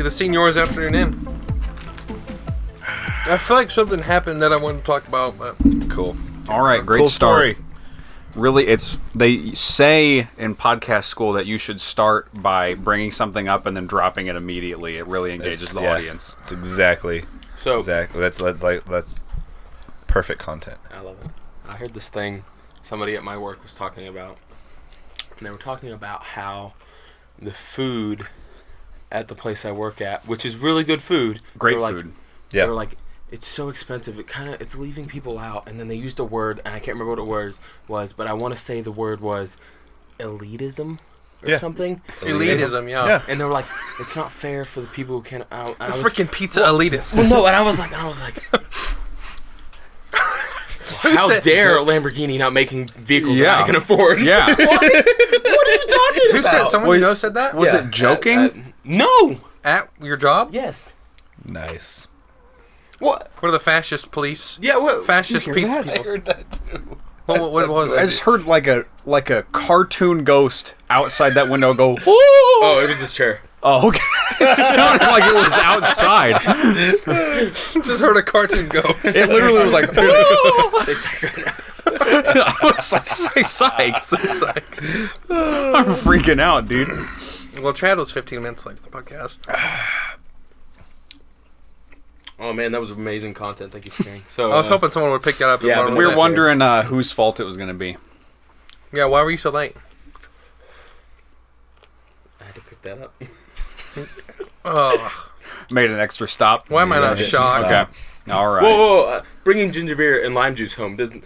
the seniors afternoon in. I feel like something happened that I wanted to talk about, but cool. All right, great cool start. Story. Really, they say in podcast school that you should start by bringing something up and then dropping it immediately. It really engages the audience. It's exactly that's perfect content. I love it. I heard this thing somebody at my work was talking about, and they were talking about how the food at the place I work at, which is really good food, great food. They were like, it's so expensive. It's leaving people out. And then they used a word, and I can't remember what it was, but I want to say the word was elitism or something. Elitism, yeah. And they were like, it's not fair for the people who can't. Freaking pizza elitists. Well, no, and I was like, how dare Lamborghini not making vehicles that I can afford? Yeah. What are you talking Who about? said? Someone you know said that? Was it joking? No. At your job? Yes. Nice. What? What are the fascist police? Yeah, what? Fascist pizza I people. heard that too. What was it? I just heard like a cartoon ghost outside that window go. Ooh! Oh, it was this chair. Oh, okay. It sounded like it was outside. Just heard a cartoon ghost. It literally was like. Say psych right now. I was like, say psych. Say psych. I'm freaking out, dude. Well, Chad was 15 minutes late to the podcast. Oh man, that was amazing content. Thank you for sharing. So I was hoping someone would pick that up. Yeah, We were wondering whose fault it was going to be. Yeah, why were you so late? I had to pick that up. Oh, Made an extra stop. why am I not shocked? Okay. All right. Whoa. Bringing ginger beer and lime juice home doesn't.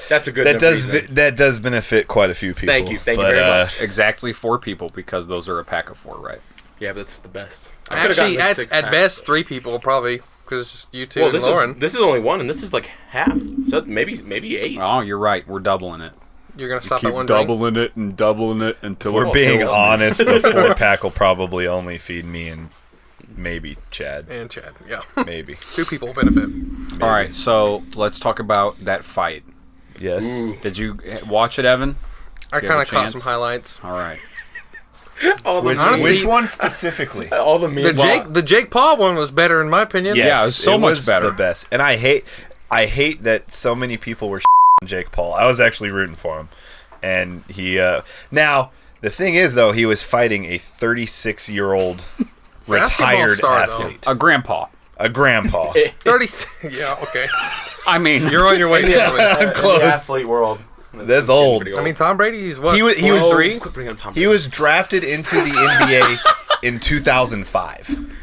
That's a good. That does benefit quite a few people. Thank you very much. Exactly 4 people because those are a pack of 4, right? Yeah, but that's the best. Actually, at best, 3 people probably because it's just you two and Lauren. This is only 1, and this is like half. So maybe 8. Oh, you're right. We're doubling it. You're gonna stop Keep at one doubling it and doubling it until we're it being kills me. honest. A 4-pack will probably only feed me and maybe Chad. And Chad, yeah. Maybe 2 people will benefit. Maybe. All right, so let's talk about that fight. Yes. Ooh. Did you watch it, Evan? I Did you have kind a of caught chance? some highlights. All right. Which one specifically? All the memes. The Jake Paul one was better in my opinion. Yes, Yeah, it was so much better. The best. And I hate that so many people were on Jake Paul. I was actually rooting for him. And he now the thing is though, he was fighting a 36-year-old retired star, athlete. A grandpa. A grandpa. 30. Yeah, okay. I mean, You're on your way. I'm close. In the athlete world. That's old. I mean, Tom Brady's what? He was 3. Quit bringing up Tom He Brady. was drafted into the NBA in 2005.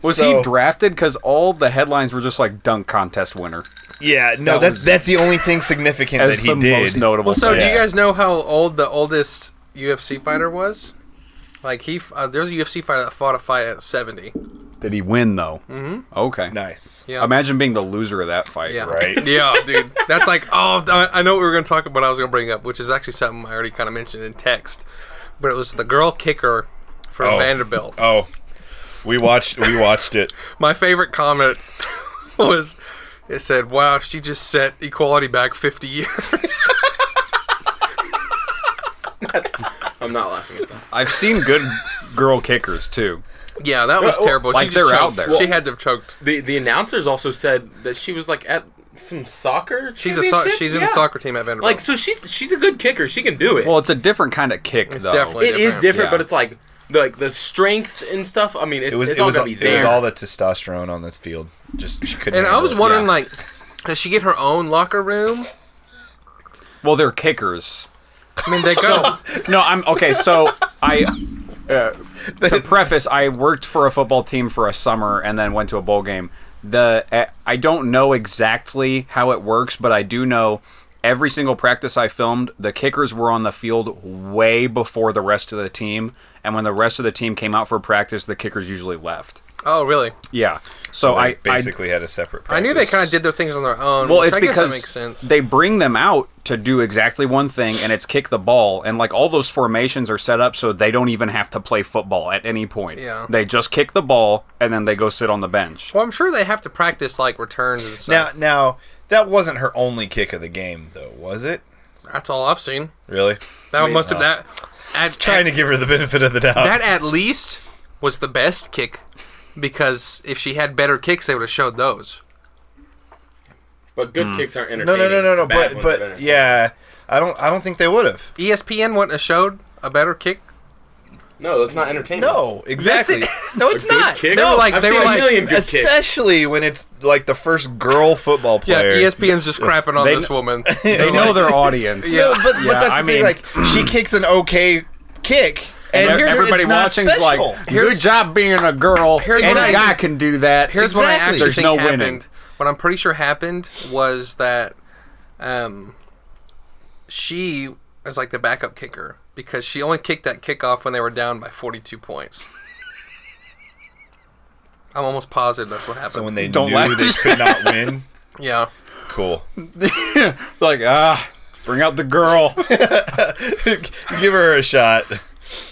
was he drafted? Because all the headlines were just like dunk contest winner. Yeah, no, that's the only thing significant As that he the did. most notable. Well, so thing. do you guys know how old the oldest UFC fighter was? Like there's a UFC fighter that fought a fight at 70. Did he win though? Mm-hmm. Okay. Nice. Yeah. Imagine being the loser of that fight. Yeah. Right? Yeah, dude. That's like, I know what we were going to talk about. I was going to bring up, which is actually something I already kind of mentioned in text. But it was the girl kicker from Vanderbilt. Oh, we watched it. My favorite comment was, it said, "Wow, she just set equality back 50 years." I'm not laughing at that. I've seen good girl kickers too. Yeah, that was terrible. like she they're just out choked. there. She had to have choked. The announcers also said that she was like at some soccer. She's championship? in the soccer team at Vanderbilt. Like, so she's a good kicker. She can do it. Well, it's a different kind of kick It's though. definitely It is different, Yeah. but it's like the strength and stuff. I mean, it's all gonna be It there. was all the testosterone on this field. Just she couldn't. and I handle was it. wondering, Yeah. like, does she get her own locker room? Well, they're kickers. I mean, they go. No, I'm okay. So to preface, I worked for a football team for a summer and then went to a bowl game. I don't know exactly how it works, but I do know every single practice I filmed, the kickers were on the field way before the rest of the team, and when the rest of the team came out for practice, the kickers usually left. Oh, really? Yeah. So They basically had a separate practice. I knew they kind of did their things on their own. Well, which it's I guess that because makes sense. they bring them out to do exactly one thing, and it's kick the ball. And like all those formations are set up so they don't even have to play football at any point. Yeah. They just kick the ball, and then they go sit on the bench. Well, I'm sure they have to practice like returns and stuff. Now that wasn't her only kick of the game, though, was it? That's all I've seen. Really? That must have that. Trying to give her the benefit of the doubt. That at least was the best kick, because if she had better kicks, they would have showed those. But good kicks aren't entertaining. No. But yeah, I don't think they would have. ESPN wouldn't have showed a better kick. No, that's not entertaining. No, exactly. No, it's A good not. kick? They were like, I've they seen were a like, million good kicks. Especially when it's like the first girl football yeah, player. ESPN's just crapping on this woman. They know their audience. Yeah, but that's the thing. Like, she kicks an okay kick, and everybody it's not watching's special. like, good job being a girl. Any what I- guy can do that. Here's what I Exactly. actually There's think no happened. winning. What I'm pretty sure happened was that she was like the backup kicker, because she only kicked that kickoff when they were down by 42 points. I'm almost positive that's what happened. So when they Don't knew laugh. they could not win, yeah. cool. Like, bring out the girl. Give her a shot.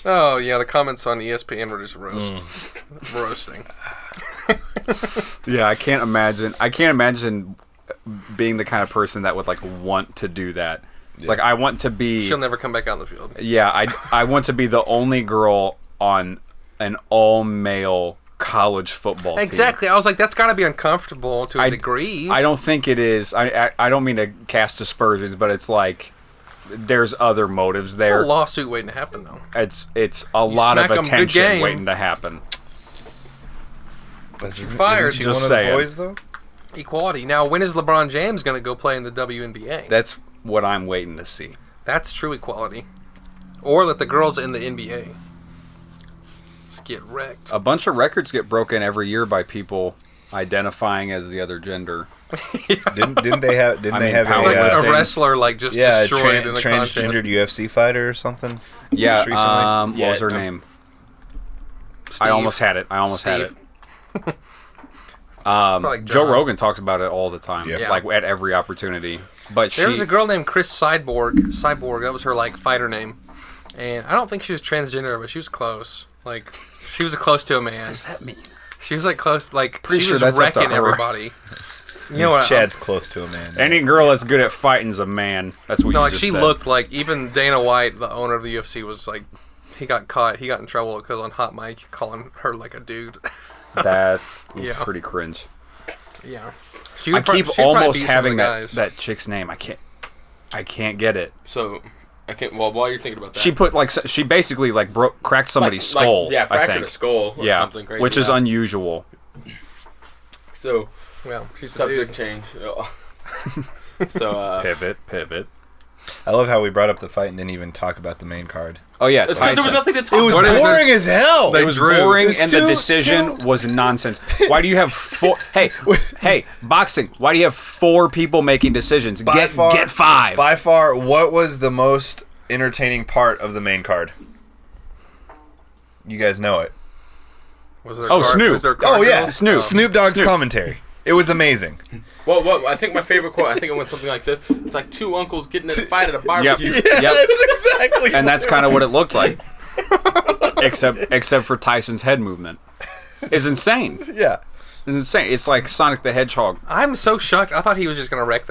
Oh yeah, the comments on ESPN were just roasting. Yeah, I can't imagine being the kind of person that would like want to do that. It's like, I want to be. She'll never come back on the field. Yeah, I want to be the only girl on an all-male college football team. Exactly. I was like, that's got to be uncomfortable to a degree. I don't think it is. I don't mean to cast aspersions, but it's like there's other motives There's there. a lawsuit waiting to happen, though. It's a lot of smack 'em, good attention game. waiting to happen. But fired. Isn't she Just one saying. of the boys, though? Equality. Now, when is LeBron James going to go play in the WNBA? That's what I'm waiting to see. That's true equality. Or let the girls in the NBA just get wrecked. A bunch of records get broken every year by people identifying as the other gender. Didn't they have? Didn't they mean, have Like powerlifting. a wrestler just a destroyed in the transgendered contest. UFC fighter or something? Yeah, Just recently? what was her Yeah, name? Steve. I almost had it. Steve. Joe John. Rogan talks about it all the time, Yeah. like at every opportunity. But There was a girl named Chris Cyborg. That was her fighter name, and I don't think she was transgender, but she was close. Like, she was close to a man. what does that mean? She was close. Like, Pretty she sure was that's up to wrecking her. everybody. You know what? Chad's close to a man. Any girl that's good at fighting's a man. That's what No, you like just she said. looked like, even Dana White, the owner of the UFC, was like, he got in trouble because on Hot Mic calling her like a dude. That's Yeah. pretty cringe. Yeah. I keep almost having that chick's name. I can't get it. So, I can't. Well, while you're thinking about that, She basically cracked somebody's skull. yeah, I fractured think. a skull or Yeah, something crazy. which is like that. unusual. So, Well, she's a subject dude. change. So, Pivot. I love how we brought up the fight and didn't even talk about the main card. Oh yeah, it's because there was Tyson. nothing to talk It was about. boring as hell. It was drew. boring, It was and the too- decision was nonsense. Why do you have four? Hey, boxing. Why do you have four people making decisions? Get 5. By far, what was the most entertaining part of the main card? You guys know it. Was there Snoop. Was there Oh yeah, girls? Snoop Dogg's commentary. It was amazing. Well, I think my favorite quote. I think it went something like this: "It's like two uncles getting in a fight at a barbecue." Yep. That's exactly. And that's kind of what it looked like, except for Tyson's head movement. It's insane. Yeah. It's insane. It's like Sonic the Hedgehog. I'm so shocked. I thought he was just gonna wreck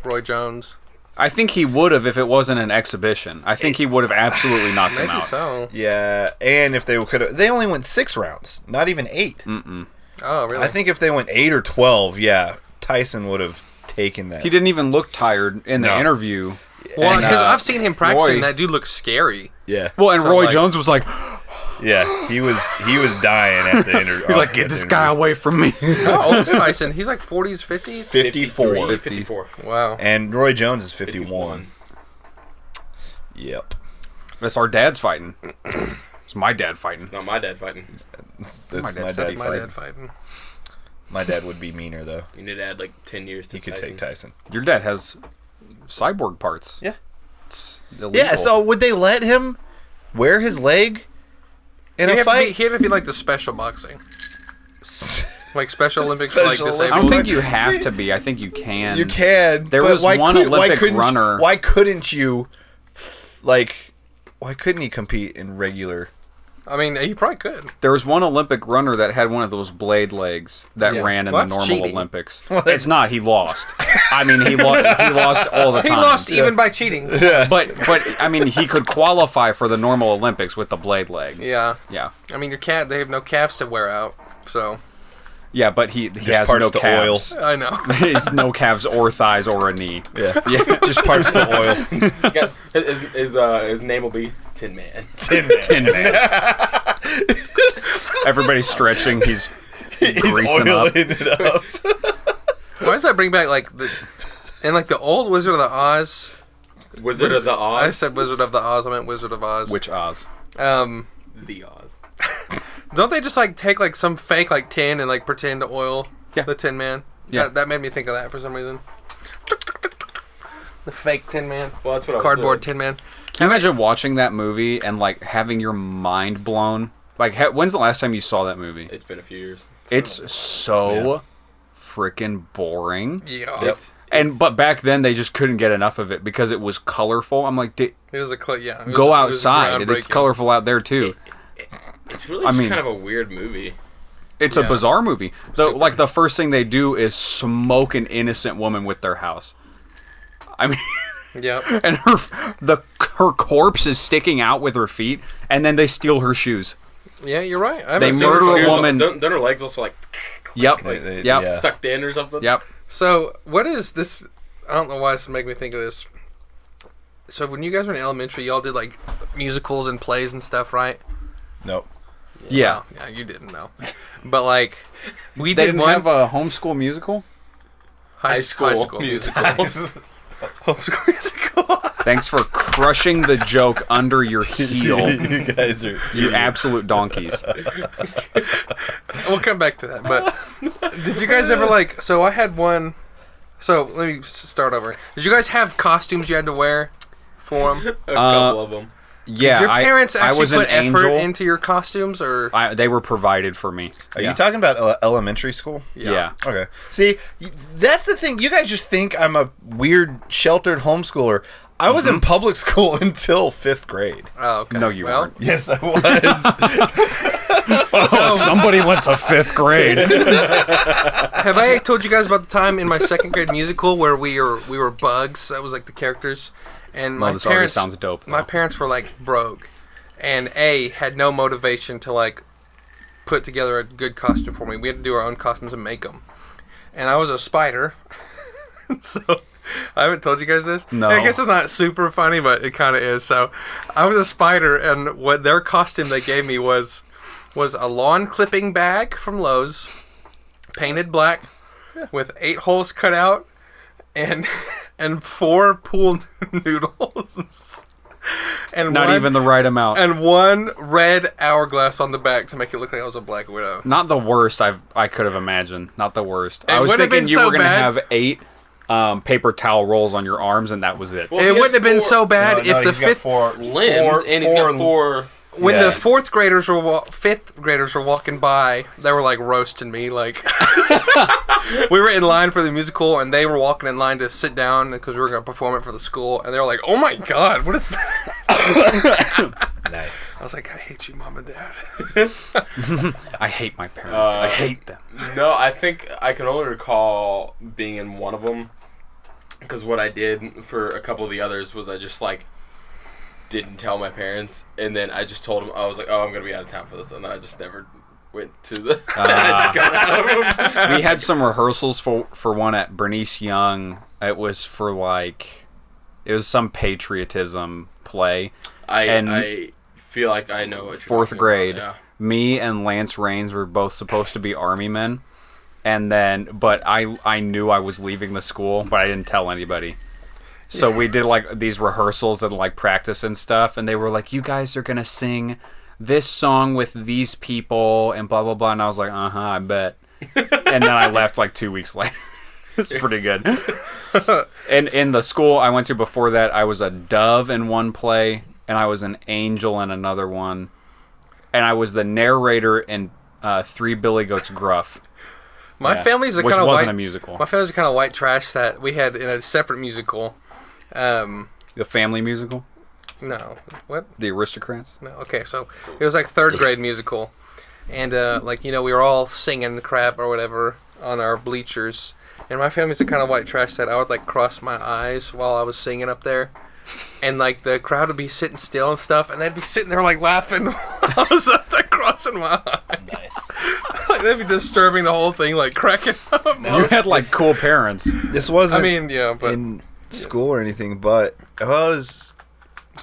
Roy Jones. I think he would have if it wasn't an exhibition. I think he would have absolutely knocked him Maybe out. so. Yeah, and if they could have, they only went 6 rounds, not even 8. Oh, really? I think if they went 8 or 12, yeah, Tyson would have taken that. He didn't even look tired in the No. interview. Well, And, because I've seen him practicing. Roy- That dude looks scary. Yeah. Well, and So, Roy like- Jones was like, Yeah, he was dying at the interview. he's like, get this guy away from me. How old is Tyson? He's like 40s, 50s? 54. 54. Wow. And Roy Jones is 51. Yep. That's our dad's fighting. It's my dad fighting. No, my dad fighting. That's My my dad's dad That's my fighting. dad fighting. My dad would be meaner though. You need to add like 10 years to He could Tyson. take Tyson. Your dad has cyborg parts. Yeah. It's illegal. Yeah. So would they let him wear his leg in a fight? He had to be like the special boxing. Like Special Olympics for like Special disabled. I don't think Olympics. you have to be. I think you can. You can. There but was why one Olympic runner. Why couldn't you, like, why couldn't he compete in regular I mean, he probably could. There was one Olympic runner that had one of those blade legs that Yeah. ran in Well, the that's normal cheating. Olympics. It's not. He lost. I mean, he lost all the He time. lost even by cheating. But I mean, he could qualify for the normal Olympics with the blade leg. Yeah. Yeah. I mean, they have no calves to wear out, so. Yeah, but he has parts no to calves. I know. He's no calves or thighs or a knee. Yeah. Yeah. Just parts to oil. His name will be Tin Man. Tin Man. Tin Man. Everybody's stretching. He's greasing up. oiling it up. Why does that bring back, like, the old Wizard of the Oz? Wizard of the I Oz. said Wizard of the Oz. I meant Wizard of Oz. Which Oz? The Oz. Don't they just, like, take, like, some fake, like, tin and, like, pretend to oil the Tin Man? Yeah. That made me think of that for some reason. The fake Tin Man. Well, that's what Cardboard I Tin Man. Can you imagine watching that movie and like having your mind blown? Like, when's the last time you saw that movie? It's been a few years. It's so freaking boring. Yeah. But back then they just couldn't get enough of it because it was colorful. I'm like, It was a yeah. It was, go it was outside. It's groundbreaking. colorful out there too. It's really I just mean- kind of a weird movie. It's a Yeah. bizarre movie. Like the first thing they do is smoke an innocent woman with their house. I mean, Yep. and her corpse is sticking out with her feet, and then they steal her shoes. Yeah, you're right. I They haven't seen murder this a yet. woman. Don't her legs also like Yep. Yep. Yep. sucked in or something? Yep. So, what is this? I don't know why this making me think of this. So, when you guys were in elementary, y'all did like musicals and plays and stuff, right? Nope. Yeah. Oh, yeah, you didn't know. But like, we They did didn't one have a homeschool musical? High school musicals. homeschool musical. Thanks for crushing the joke under your heel. You guys are You absolute donkeys. We'll come back to that. But did you guys ever like? So I had one. So let me start over. Did you guys have costumes you had to wear for them? A couple of them. Yeah, Did your parents I actually was put an effort angel. into your costumes, or They were provided for me. Are you talking about elementary school? Yeah. Okay. See, that's the thing. You guys just think I'm a weird, sheltered homeschooler. I was in public school until 5th grade. Oh, okay. No, you Well, weren't. Yes, I was. Oh, somebody went to 5th grade. Have I told you guys about the time in my 2nd grade musical where we were bugs? That was like the characters, and No, my this already parents sounds dope. My parents were like broke, and had no motivation to like put together a good costume for me. We had to do our own costumes and make them, and I was a spider. So I haven't told you guys this. No. I guess it's not super funny, but it kind of is. So I was a spider, and what their costume they gave me was a lawn clipping bag from Lowe's, painted black, with 8 holes cut out, and 4 pool noodles, and Not even the right amount. and 1 red hourglass on the back to make it look like I was a Black Widow. Not the worst I could have imagined. Not the worst. I was wouldn't have thinking been you so were going to bad. have 8 paper towel rolls on your arms, and that was it. Well, It he has wouldn't have been 4 so bad if the he's got 5th limbs, and he's got 4. when Yeah. the 4th graders were 5th graders were walking by, they were like roasting me. Like we were in line for the musical, and they were walking in line to sit down because we were going to perform it for the school, and they were like, "Oh my God, what is that?" Nice. I was like, "I hate you, Mom and Dad." I hate my parents. I hate them. No, I think I can only recall being in one of them, because what I did for a couple of the others was I just like didn't tell my parents, and then I just told them I was like, "Oh, I'm gonna be out of town for this," and I just never went to the. I just got out of them. We had some rehearsals for one at Bernice Young. It was for like, it was some patriotism play. I feel like I know what you're 4th talking grade. about, Me and Lance Rains were both supposed to be army men, and then but I knew I was leaving the school, but I didn't tell anybody. So we did like these rehearsals and like practice and stuff, and they were like, "You guys are gonna sing this song with these people and blah blah blah," and I was like, I bet. And then I left like 2 weeks later. It's pretty good. And in the school I went to before that, I was a dove in one play, and I was an angel in another one, and I was the narrator in 3 Billy Goats Gruff. My family's a which kind of wasn't white. a musical. My family's a kind of white trash that we had in a separate musical. The family musical. No. What? The Aristocrats? No. Okay, so it was like 3rd grade musical. And, we were all singing the crap or whatever on our bleachers. And my family's the kind of white trash that I would, cross my eyes while I was singing up there. And, the crowd would be sitting still and stuff, and they'd be sitting there, laughing while I was up there crossing my eyes. Nice. They'd be disturbing the whole thing, cracking up. No, you had, cool parents. This wasn't but in school or anything, but it was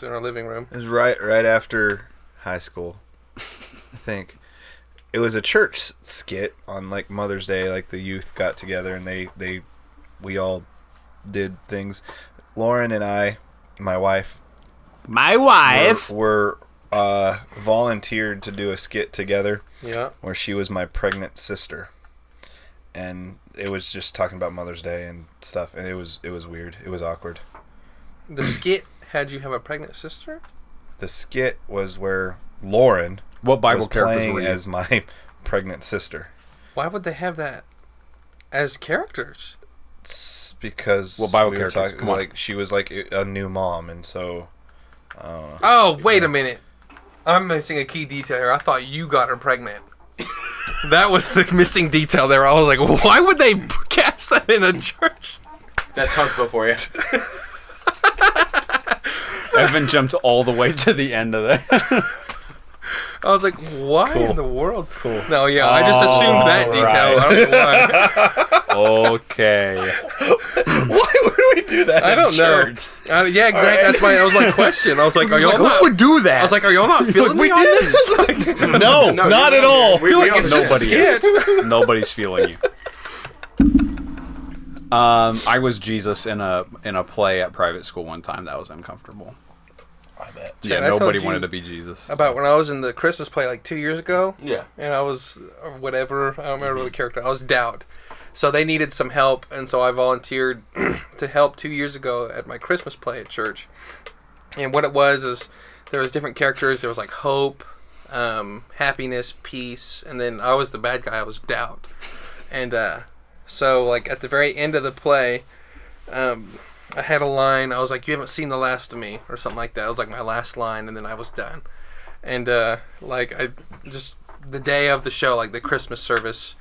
in our living room. It was right after high school, I think. It was a church skit on, Mother's Day. The youth got together, and we all did things. Lauren and I... My wife were volunteered to do a skit together. Yeah. Where she was my pregnant sister, and it was just talking about Mother's Day and stuff, and it was weird. It was awkward. The skit had you have a pregnant sister? The skit was where Lauren what Bible was characters playing were you? as my pregnant sister. Why would they have that as characters? It's because what Bible we were characters? talking, she was a new mom, and so. Oh, wait a minute! I'm missing a key detail here. I thought you got her pregnant. That was the missing detail there. I was like, why would they cast that in a church? That's Huntsville for you. Evan jumped all the way to the end of that. I was like, why in the world? Cool. No, yeah, I just assumed that detail. I don't know why. Okay. Why would we do that? I don't know. Yeah, exactly. Right. That's why I was question. I was like, are y'all not? Who would do that? I was like, are y'all not feeling me on this? No, not at all. Nobody is. Nobody's feeling you. I was Jesus in a play at private school one time. That was uncomfortable. I bet. Yeah, nobody wanted to be Jesus. About when I was in the Christmas play 2 years ago. Yeah. And I was whatever. I don't remember the character. I was Doubt. So they needed some help, and so I volunteered to help 2 years ago at my Christmas play at church. And what it was is there was different characters. There was hope, happiness, peace, and then I was the bad guy. I was Doubt. And so at the very end of the play, I had a line. I was like, "You haven't seen the last of me," or something like that. It was my last line, and then I was done. And I just the day of the show, the Christmas service,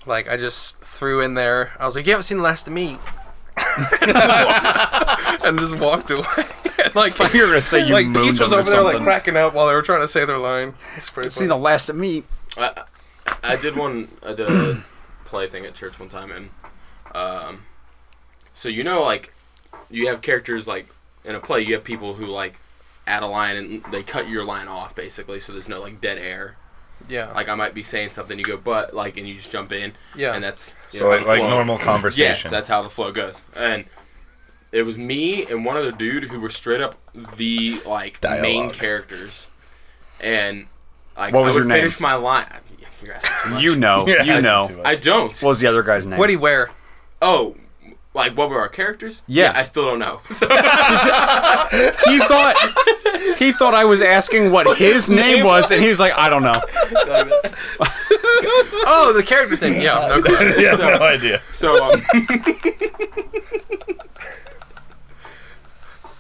I just threw in there. I was like, "You haven't seen the last of me," and just walked away. And, you're gonna say you mooned Peach was them or over there something. cracking up while they were trying to say their line. It's pretty Seen the last of me. I did a play thing at church one time, and so you have characters in a play. You have people who add a line and they cut your line off basically, so there's no dead air. Yeah. I might be saying something, you go but and you just jump in. Yeah. And that's so normal conversation. Yes, that's how the flow goes. And it was me and one other dude who were straight up the main characters. And what was your name? Finish my line. You're asking too much. You know. I don't. What was the other guy's name? What do you wear? Oh, what were our characters? Yeah. I still don't know. He thought I was asking what his name was, and he was like, I don't know. Oh, the character thing. Yeah, no clue. Yeah, no idea. So,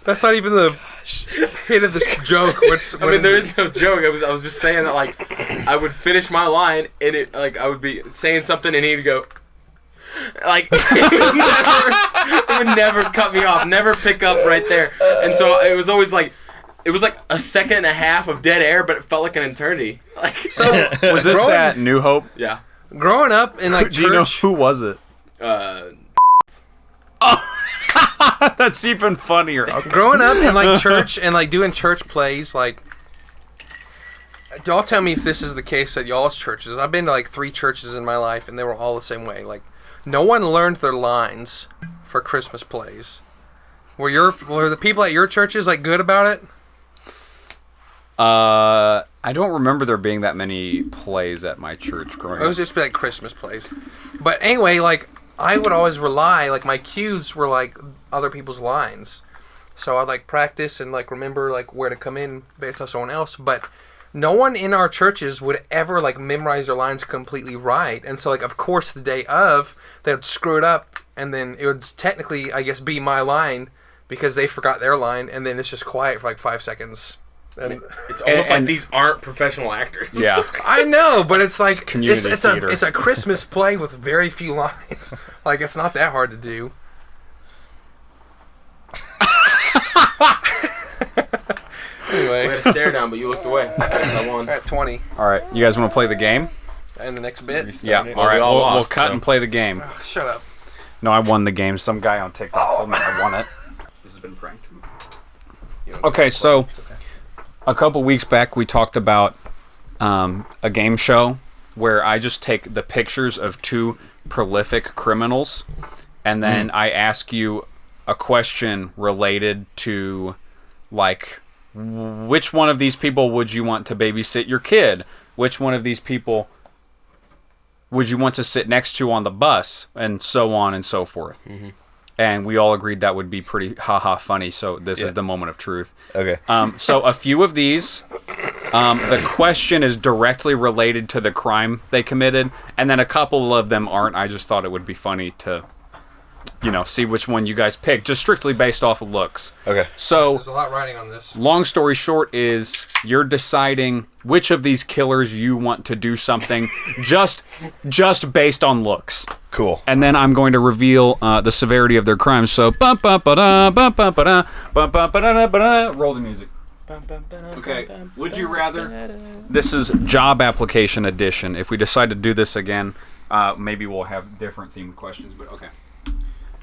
that's not even the hit of this joke. there is no joke. I was just saying that I would finish my line, and it I would be saying something, and he'd go. It would never cut me off, never pick up right there, and so it was always it was a second and a half of dead air, but it felt like an eternity. So was this at New Hope? Yeah. Growing up in church, do you know who was it? That's even funnier. Okay. Growing up in church and doing church plays, y'all tell me if this is the case at y'all's churches. I've been to 3 churches in my life, and they were all the same way. No one learned their lines for Christmas plays. Were the people at your churches good about it? I don't remember there being that many plays at my church growing up. It was just Christmas plays. But anyway, I would always rely, my cues were other people's lines. So I'd practice and remember where to come in based on someone else. But no one in our churches would ever memorize their lines completely right. And so of course the day of, they'd screw it up, and then it would technically, I guess, be my line, because they forgot their line, and then it's just quiet for like 5 seconds. And it's almost like these aren't professional actors. Yeah. I know, but it's like community theater. It's a Christmas play with very few lines. Like, it's not that hard to do. Anyway, We had a stare down, but you looked away. I won. at 20 All right, you guys want to play the game? and the next bit. Yeah. Well, All right, we all we'll lost, cut so. and play the game. Shut up. No, I won the game. Some guy on TikTok told me I won it. This has been pranked. Okay, so a couple weeks back we talked about a game show where I just take the pictures of two prolific criminals and then I ask you a question related to, like, which one of these people would you want to babysit your kid? Which one of these people would you want to sit next to on the bus? And so on and so forth. Mm-hmm. And we all agreed that would be pretty haha funny, so this is the moment of truth. Okay. So a few of these, the question is directly related to the crime they committed, and then a couple of them aren't. I just thought it would be funny to, see which one you guys pick, just strictly based off of looks. Okay. So, There's a lot riding on this. long story short is you're deciding which of these killers you want to do something just based on looks. Cool. And then I'm going to reveal the severity of their crimes. So, roll the music. Okay. Would you rather? This is job application edition. If we decide to do this again, maybe we'll have different themed questions. But okay.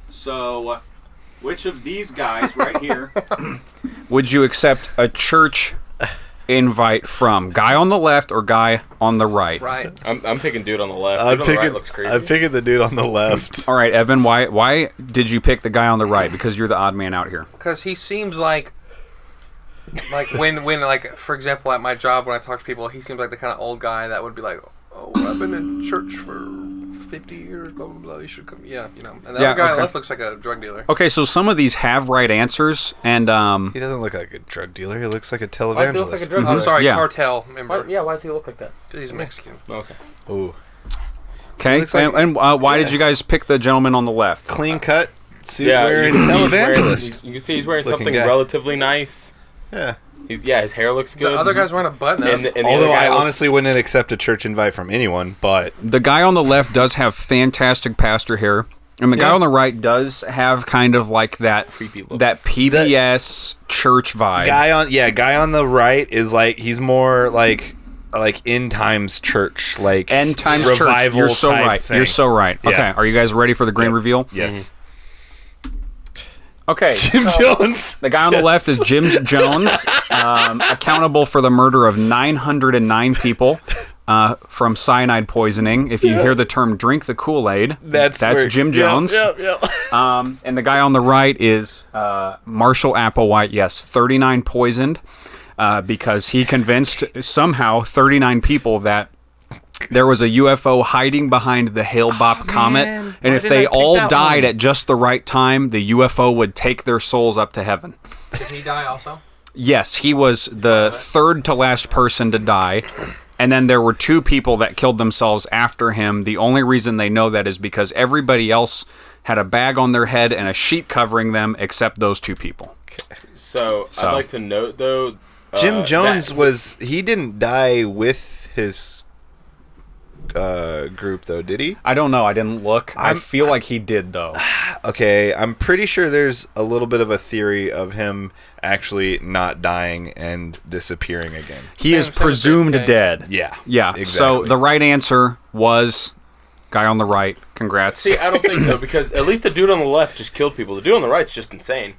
So, which of these guys right here would you accept a church invite from? Guy on the left or guy on the right? Right. I'm picking dude on the left. I'm Dude on the right picking. looks creepy. I'm picking the dude on the left. All right, Evan. Why did you pick the guy on the right? Because you're the odd man out here. Because he seems like when like, for example, at my job when I talk to people, he seems like the kind of old guy that would be like, oh, I've been in church for 50 years, blah blah blah, you should come. Yeah, And the other guy on the left looks like a drug dealer. Okay, so some of these have right answers, and He doesn't look like a drug dealer. He looks like a Why does he look like a televangelist. drug I'm dealer? sorry, Yeah. cartel member. Why does he look like that? He's Mexican. Okay. Ooh. okay. looks like- And why did you guys pick the gentleman on the left? Clean cut, suit Yeah, wearing you can see he's wearing- televangelist. You can see he's wearing Looking something guy. relatively nice. Yeah. His hair looks good. The other guy's wearing a button up. And the Although other guy I looks- honestly wouldn't accept a church invite from anyone, but The guy on the left does have fantastic pastor hair, and the guy on the right does have kind of like that Creepy look. that PBS church vibe. guy on the right is like he's more like end times church, like End times church. revival You're so type right. thing. You're so right. Yeah. Okay, are you guys ready for the grand reveal? Yes. Okay. Jim Jones. The guy on the left is Jim Jones, accountable for the murder of 909 people from cyanide poisoning. If you hear the term "drink the Kool-Aid," that's where- Jim Jones. Yep. And the guy on the right is Marshall Applewhite. Yes, 39 poisoned because he convinced somehow 39 people that there was a UFO hiding behind the Hale-Bopp comet, and Why if didn't they I pick all that died one? at just the right time, the UFO would take their souls up to heaven. Did he die also? Yes, he was the third to last person to die. And then there were two people that killed themselves after him. The only reason they know that is because everybody else had a bag on their head and a sheet covering them except those two people. So I'd like to note though, Jim Jones that- he didn't die with his group though, did he? I don't know. I didn't look. I feel like he did, though. Okay, I'm pretty sure there's a little bit of a theory of him actually not dying and disappearing again. He is Same presumed thing. dead. Yeah. Yeah. Exactly. So the right answer was guy on the right. Congrats. See, I don't think so because at least the dude on the left just killed people. The dude on the right's just insane.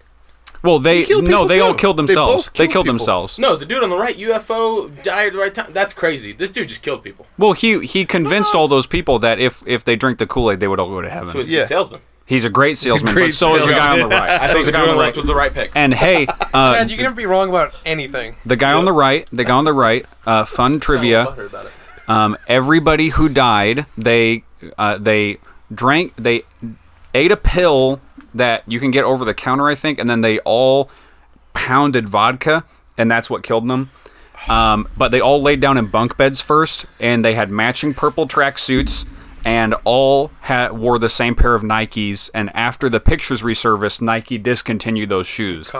Well, they killed no, people they all too. killed They themselves. both They killed killed people. themselves. No, the dude on the right, UFO died at the right time. That's crazy. This dude just killed people. Well, he convinced all those people that if they drink the Kool-Aid, they would all go to heaven. So he's a Yeah. good salesman. He's a great salesman, Great but so is the guy on the right. I So think is the the guy dude on the right. was the right pick. And hey, Chad, you can never be wrong about anything. the guy on the right, fun trivia. Butthurt about it. Everybody who died, they ate a pill that you can get over the counter, I think, and then they all pounded vodka, and that's what killed them. But they all laid down in bunk beds first, and they had matching purple track suits, and all wore the same pair of Nikes. And after the pictures resurfaced, Nike discontinued those shoes.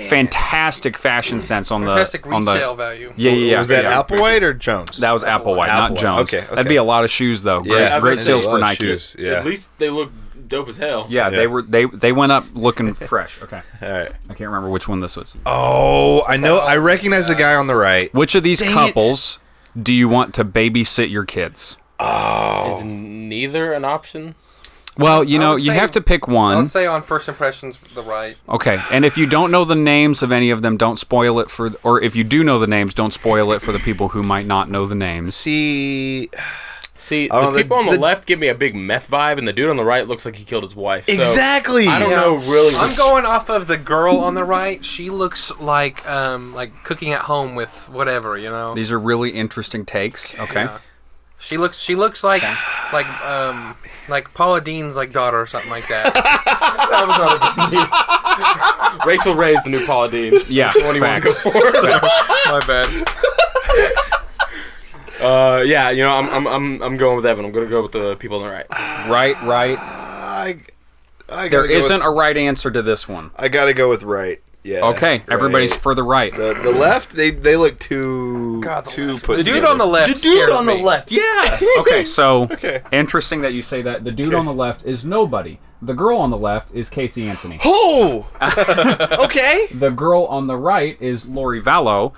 Fantastic fashion sense on fantastic the resale value. Yeah. Was that Applewhite or Jones? That was Applewhite, not Jones. Okay. That'd be a lot of shoes though. Great sales for Nike. Yeah. At least they look dope as hell. Yeah, they went up looking fresh. Okay. All right. I can't remember which one this was. Oh, I know. I recognize the guy on the right. Which of these couples do you want to babysit your kids? Is neither an option? Well, you have to pick I one. would say on first impressions, the right. Okay, and if you don't know the names of any of them, don't spoil it for... Or if you do know the names, don't spoil it for the people who might not know the names. See, the people on the left give me a big meth vibe, and the dude on the right looks like he killed his wife. Exactly. So I don't know really. I'm going off of the girl on the right. She looks like cooking at home with whatever, you know. These are really interesting takes. Okay. Yeah. She looks like Paula Dean's daughter or something like that. That was not a good news. Rachel Ray's the new Paula Dean. Yeah, Which one do you want to go for? My bad. I'm going with Evan. I'm gonna go with the people on the right. Right. I There isn't a right answer to this one. I gotta go with right. Yeah. Okay, everybody's for the right. The left, they look too put The dude together. on the left. Yeah. Okay, so Okay. interesting that you say that. The dude on the left is nobody. The girl on the left is Casey Anthony. Oh. Okay. The girl on the right is Lori Vallow.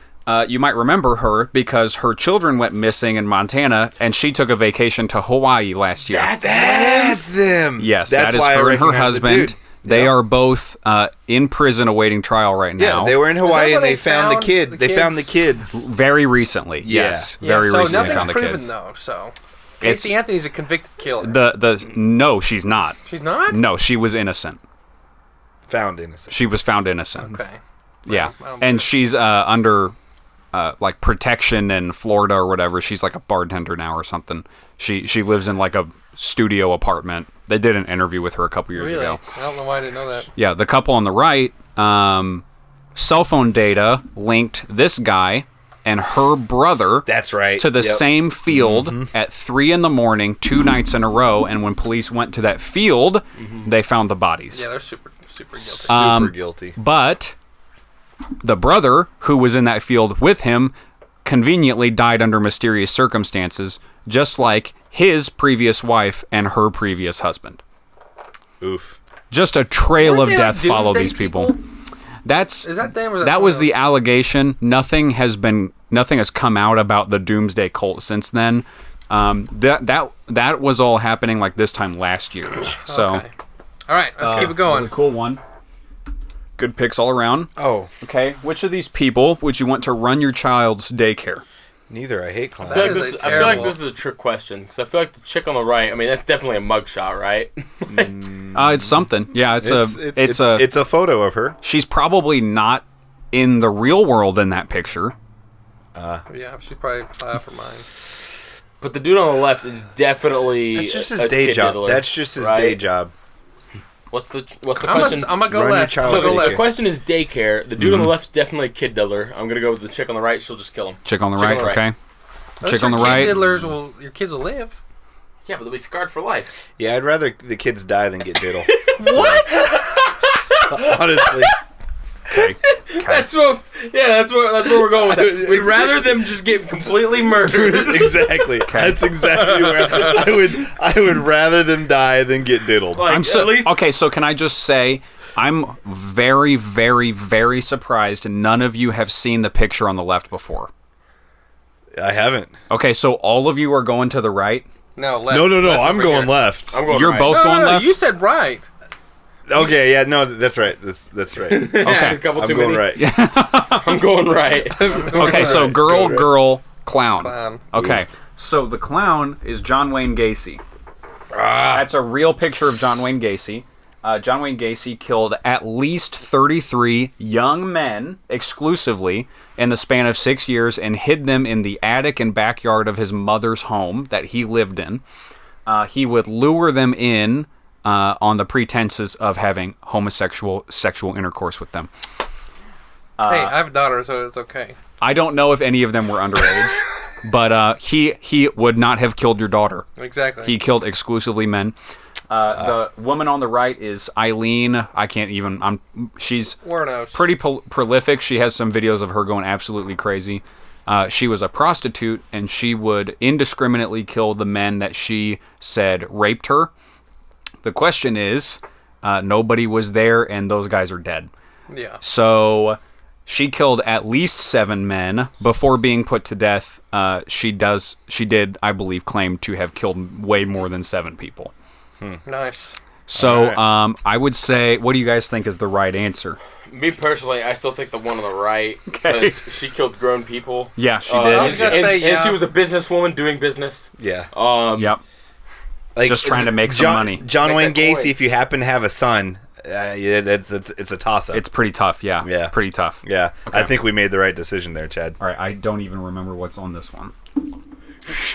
You might remember her because her children went missing in Montana, and she took a vacation to Hawaii last year. That's them. Yes, That's that is why I her and her recognize the husband. dude. They are both in prison awaiting trial right now. Yeah, they were in Hawaii where and they they found the found kids. the They found the kids? kids. Very recently, yes. Very so recently nothing's found the proven, kids. though, so... Casey Anthony's a convicted killer. No, she's not. She's not? No, she was innocent. Found innocent. She was found innocent. Okay. Yeah, I don't and she's under protection in Florida or whatever. She's like a bartender now or something. She lives in like a studio apartment. They did an interview with her a couple years Really? ago. I don't know why I didn't know that. Yeah, the couple on the right, cell phone data linked this guy and her brother That's right. to the Yep. same field at 3 a.m, 2 nights in a row. And when police went to that field, they found the bodies. Yeah, they're super guilty. Super guilty. But the brother who was in that field with him conveniently died under mysterious circumstances, just like his previous wife and her previous husband. Oof. Just a trail Weren't of they, death followed these people. Is that them or that was someone the allegation. Nothing has come out about the Doomsday Cult since then. That was all happening like this time last year. So, Okay. All right, let's keep it going. really cool one. Good picks all around. Oh, Okay, which of these people would you want to run your child's daycare? neither. I hate clowns. That I feel is like terrible. this is a trick question because I feel like the chick on the right. I mean, that's definitely a mugshot, right? It's something. Yeah, it's a photo of her. She's probably not in the real world in that picture. Yeah, she's probably for mine. But the dude on the left is definitely That's just his a day kid job. diddler, That's just his right? day job. What's the I'm question? gonna go Run your left. child I'm gonna go daycare. left. The question is daycare. The dude on the left's definitely a kid diddler. I'm gonna go with the chick on the right. She'll just kill him. Chick on the Chick on right, the right. okay. Those Chick on the your kid right. diddlers your kids will live. Yeah, but they'll be scarred for life. Yeah, I'd rather the kids die than get diddled. What? Honestly. Okay. That's what we're going with. That. We'd rather them just get completely murdered. Exactly. That's exactly where I would rather them die than get diddled. Like, at least Okay, so can I just say I'm very, very, very surprised none of you have seen the picture on the left before. I haven't. Okay, so all of you are going to the right. No, left. No. Left I'm over going here. left. I'm going You're right. both No, going no, left. you said right. Okay, yeah, no, that's right. That's right. Okay. A couple I'm too going many. right. I'm going right. Okay, so Right. girl, Go right. girl, clown. Clown. Okay, so the clown is John Wayne Gacy. That's a real picture of John Wayne Gacy. John Wayne Gacy killed at least 33 young men exclusively in the span of 6 years and hid them in the attic and backyard of his mother's home that he lived in. He would lure them in on the pretenses of having homosexual sexual intercourse with them. Hey, I have a daughter, so it's okay. I don't know if any of them were underage. But he would not have killed your daughter. Exactly. He killed exclusively men. The woman on the right is Aileen. She's Wuournos. pretty prolific. She has some videos of her going absolutely crazy. She was a prostitute, and she would indiscriminately kill the men that she said raped her. The question is, nobody was there, and those guys are dead. Yeah. So she killed at least 7 men before being put to death. She did, I believe, claim to have killed way more than 7 people. Nice. So All I would say, what do you guys think is the right answer? Me personally, I still think the one on the right, because she killed grown people. Yeah, she I did. was gonna say, And she yeah. was a businesswoman doing business. Yeah. Yep. Like, Just trying to make some money. John Make Wayne that Gacy, coin. if you happen to have a son, it's a toss-up. It's pretty tough, yeah. Yeah. Pretty tough. Yeah. Okay. I think we made the right decision there, Chad. All right, I don't even remember what's on this one.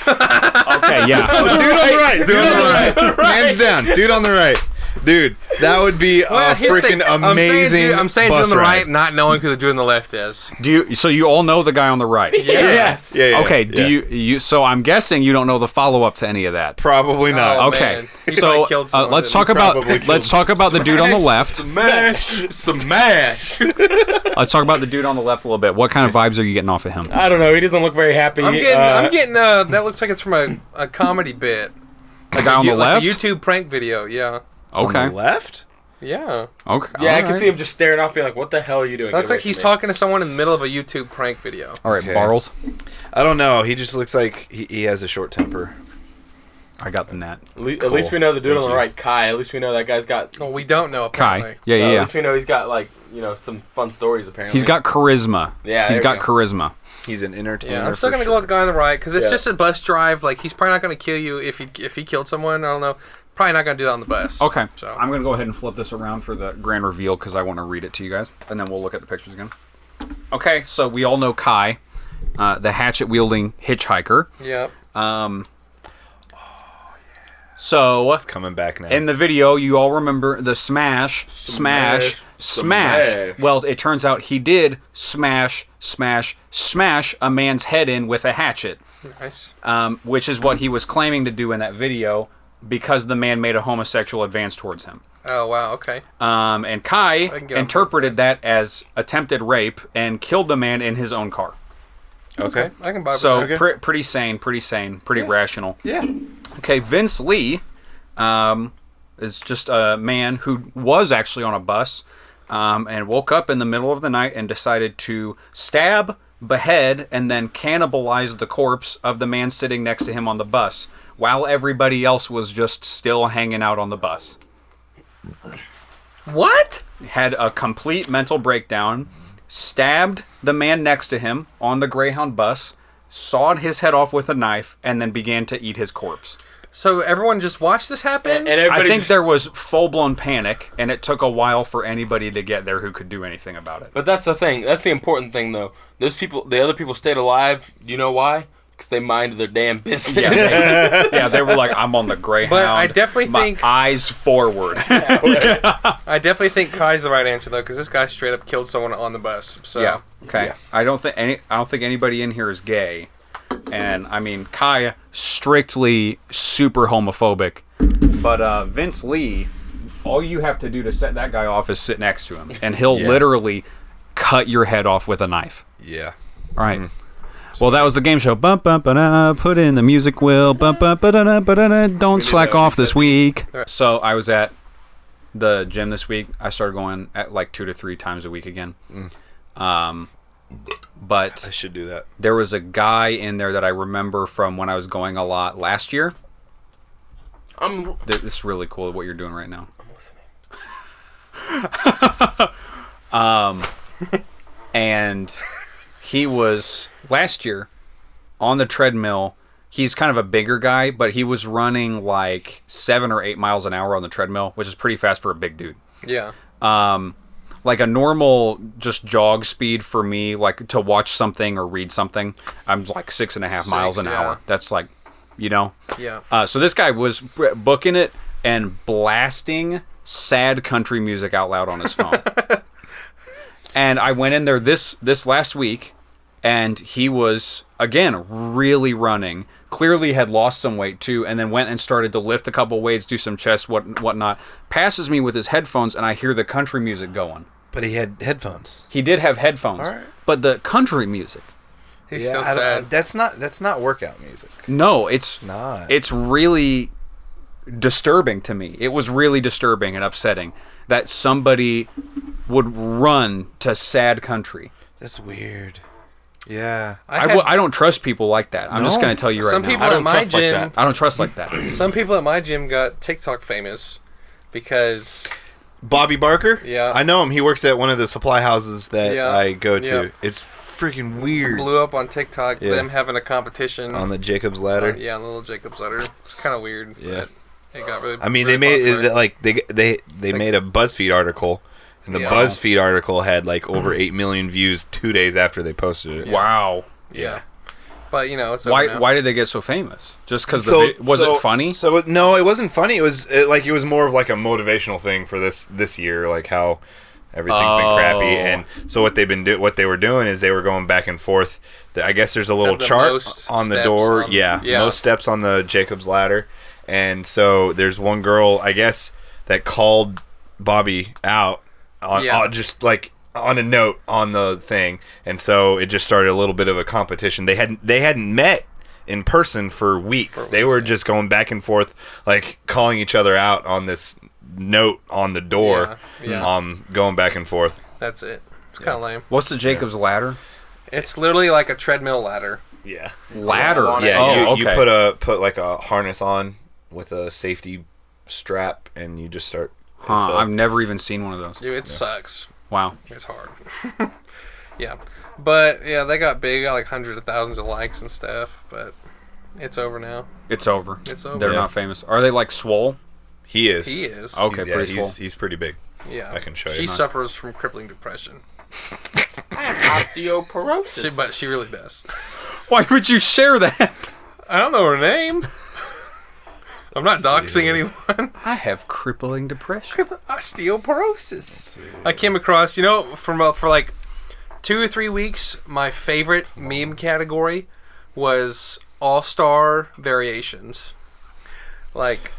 Okay, yeah. Dude on the right. Dude on the right. Hands down. Dude on the right. Dude, that would be a freaking amazing I'm saying bus doing the ride. right, not knowing who the dude on the left is. So you all know the guy on the right? Yes. Yeah, Okay, yeah. you so I'm guessing you don't know the follow-up to any of that. Probably not. Oh, Okay. man. He So probably killed someone, let's didn't talk he? about Probably killed let's talk about the dude on the left. Smash! Smash! Let's talk about the dude on the left a little bit. What kind of vibes are you getting off of him? I don't know. He doesn't look very happy. I'm getting that looks like it's from a comedy bit. The guy on the Like left? a YouTube prank video, yeah. Okay. On the left? Yeah. Okay. Yeah, I all can right. see him just staring off, being like, "What the hell are you doing?" Looks Get away like he's from me." talking to someone in the middle of a YouTube prank video. All right, Okay. Barles. I don't know. He just looks like he has a short temper. I got the net. At least we know the dude Thank on the you. right, Kai. At least we know that guy's got. Well, we don't know, Kai. apparently. Yeah, yeah, At yeah. least we know he's got some fun stories. Apparently, He's got charisma. Yeah, He's there got we charisma. He's an entertainer. Yeah, I'm still for gonna sure. go with the guy on the right because it's Yeah. just a bus drive. Like he's probably not gonna kill you if he killed someone. I don't know. Probably not gonna do that on the bus. Okay. So I'm gonna go ahead and flip this around for the grand reveal because I want to read it to you guys, and then we'll look at the pictures again. Okay, so we all know Kai, the hatchet wielding hitchhiker. yeah. So It's coming back now. in the video, you all remember the smash. Well, it turns out he did smash a man's head in with a hatchet, Nice. which is what he was claiming to do in that video because the man made a homosexual advance towards him. Oh wow. Okay. And Kai can get on interpreted that as attempted rape and killed the man in his own car. okay. I can buy. So Okay. pretty sane, pretty rational. Yeah. Okay, Vince Lee is just a man who was actually on a bus and woke up in the middle of the night and decided to stab, behead, and then cannibalize the corpse of the man sitting next to him on the bus while everybody else was just still hanging out on the bus. What? Had a complete mental breakdown, stabbed the man next to him on the Greyhound bus, sawed his head off with a knife, and then began to eat his corpse. So everyone just watched this happen? and everybody I think just- there was full-blown panic, and it took a while for anybody to get there who could do anything about it. But that's the thing. That's the important thing, though. Those people, the other people, stayed alive. You know why? Because they minded their damn business. Yeah, they were like, I'm on the Greyhound. But I definitely my think- eyes forward. I definitely think Kai's the right answer though, because this guy straight up killed someone on the bus. So Yeah. Okay. Yeah. I don't think anybody in here is gay, and I mean Kai strictly super homophobic, but Vince Lee, all you have to do to set that guy off is sit next to him, and he'll Yeah. literally cut your head off with a knife. Yeah. All right. Well, that was the game show. Bum, bum, ba-da, put in the music, Will. Bum, bum, ba-da-da, ba-da-da, don't slack that off when this week. So I was at the gym this week. I started going at like 2 to 3 times a week again. But I should do that. there was a guy in there that I remember from when I was going a lot last year. I'm It's really cool what you're doing right now. listening. And he was last year on the treadmill. He's kind of a bigger guy, but he was running like 7 or 8 miles an hour on the treadmill, which is pretty fast for a big dude. Yeah. Like a normal just jog speed for me, like to watch something or read something, I'm like 6.5 miles an yeah. hour. That's like, you know. Yeah. So this guy was booking it and blasting sad country music out loud on his phone. And I went in there this last week, and he was, again, really running. Clearly had lost some weight, too, and then went and started to lift a couple weights, do some chest, whatnot. Passes me with his headphones, and I hear the country music going. But he had headphones. He did have headphones, All right. But the country music. He's still sad. That's not workout music. No, it's not. It's really disturbing to me. It was really disturbing and upsetting that somebody would run to sad country. That's weird. Yeah. I don't trust people like that. I'm just going to tell you right some now. people I at don't my trust gym, like that. I don't trust like that. Some people at my gym got TikTok famous because Bobby Barker? Yeah. I know him. He works at one of the supply houses that Yeah. I go to. Yeah. It's freaking weird. blew up on TikTok. Yeah. Them having a competition On the Jacob's Ladder. Yeah, on the little Jacob's ladder. It's kind of weird. Yeah. But it got really. I mean, really they made popular. it like they made a BuzzFeed article, and the Yeah. BuzzFeed article had like over 8 million views 2 days after they posted it. Wow. Yeah. But it's over now. Why did they get so famous? Just because was it funny? So no, it wasn't funny. It was more of like a motivational thing for this year, like how everything's been crappy, and so what they were doing is they were going back and forth. I guess there's a little The chart most on the steps door. on- yeah, yeah. most steps on the Jacob's Ladder, and so there's one girl, I guess, that called Bobby out on Yeah. just like on a note on the thing, and so it just started a little bit of a competition. They hadn't met in person for weeks. They were just going back and forth, like calling each other out on this note on the door. Yeah. Going back and forth. That's it. It's kind of lame. What's the Jacob's Ladder? It's literally like a treadmill ladder. Yeah. Ladder. Yeah. Oh, you okay. put like a harness on with a safety strap, and you just start. and so- I've never even seen one of those. Dude, it sucks. Wow. It's hard. Yeah. But, yeah, they got big. Got like hundreds of thousands of likes and stuff. But it's over now. It's over. It's over. They're Yeah. not famous. Are they like swole? He is. He is. Okay, Yeah, pretty swole. he's pretty big. Yeah. I can show you. She suffers from crippling depression. I have osteoporosis. But she really does. Why would you share that? I don't know her name. I'm not doxing anyone. I have crippling depression. Osteoporosis. I came across, for like 2 or 3 weeks, my favorite meme category was all-star variations. Like,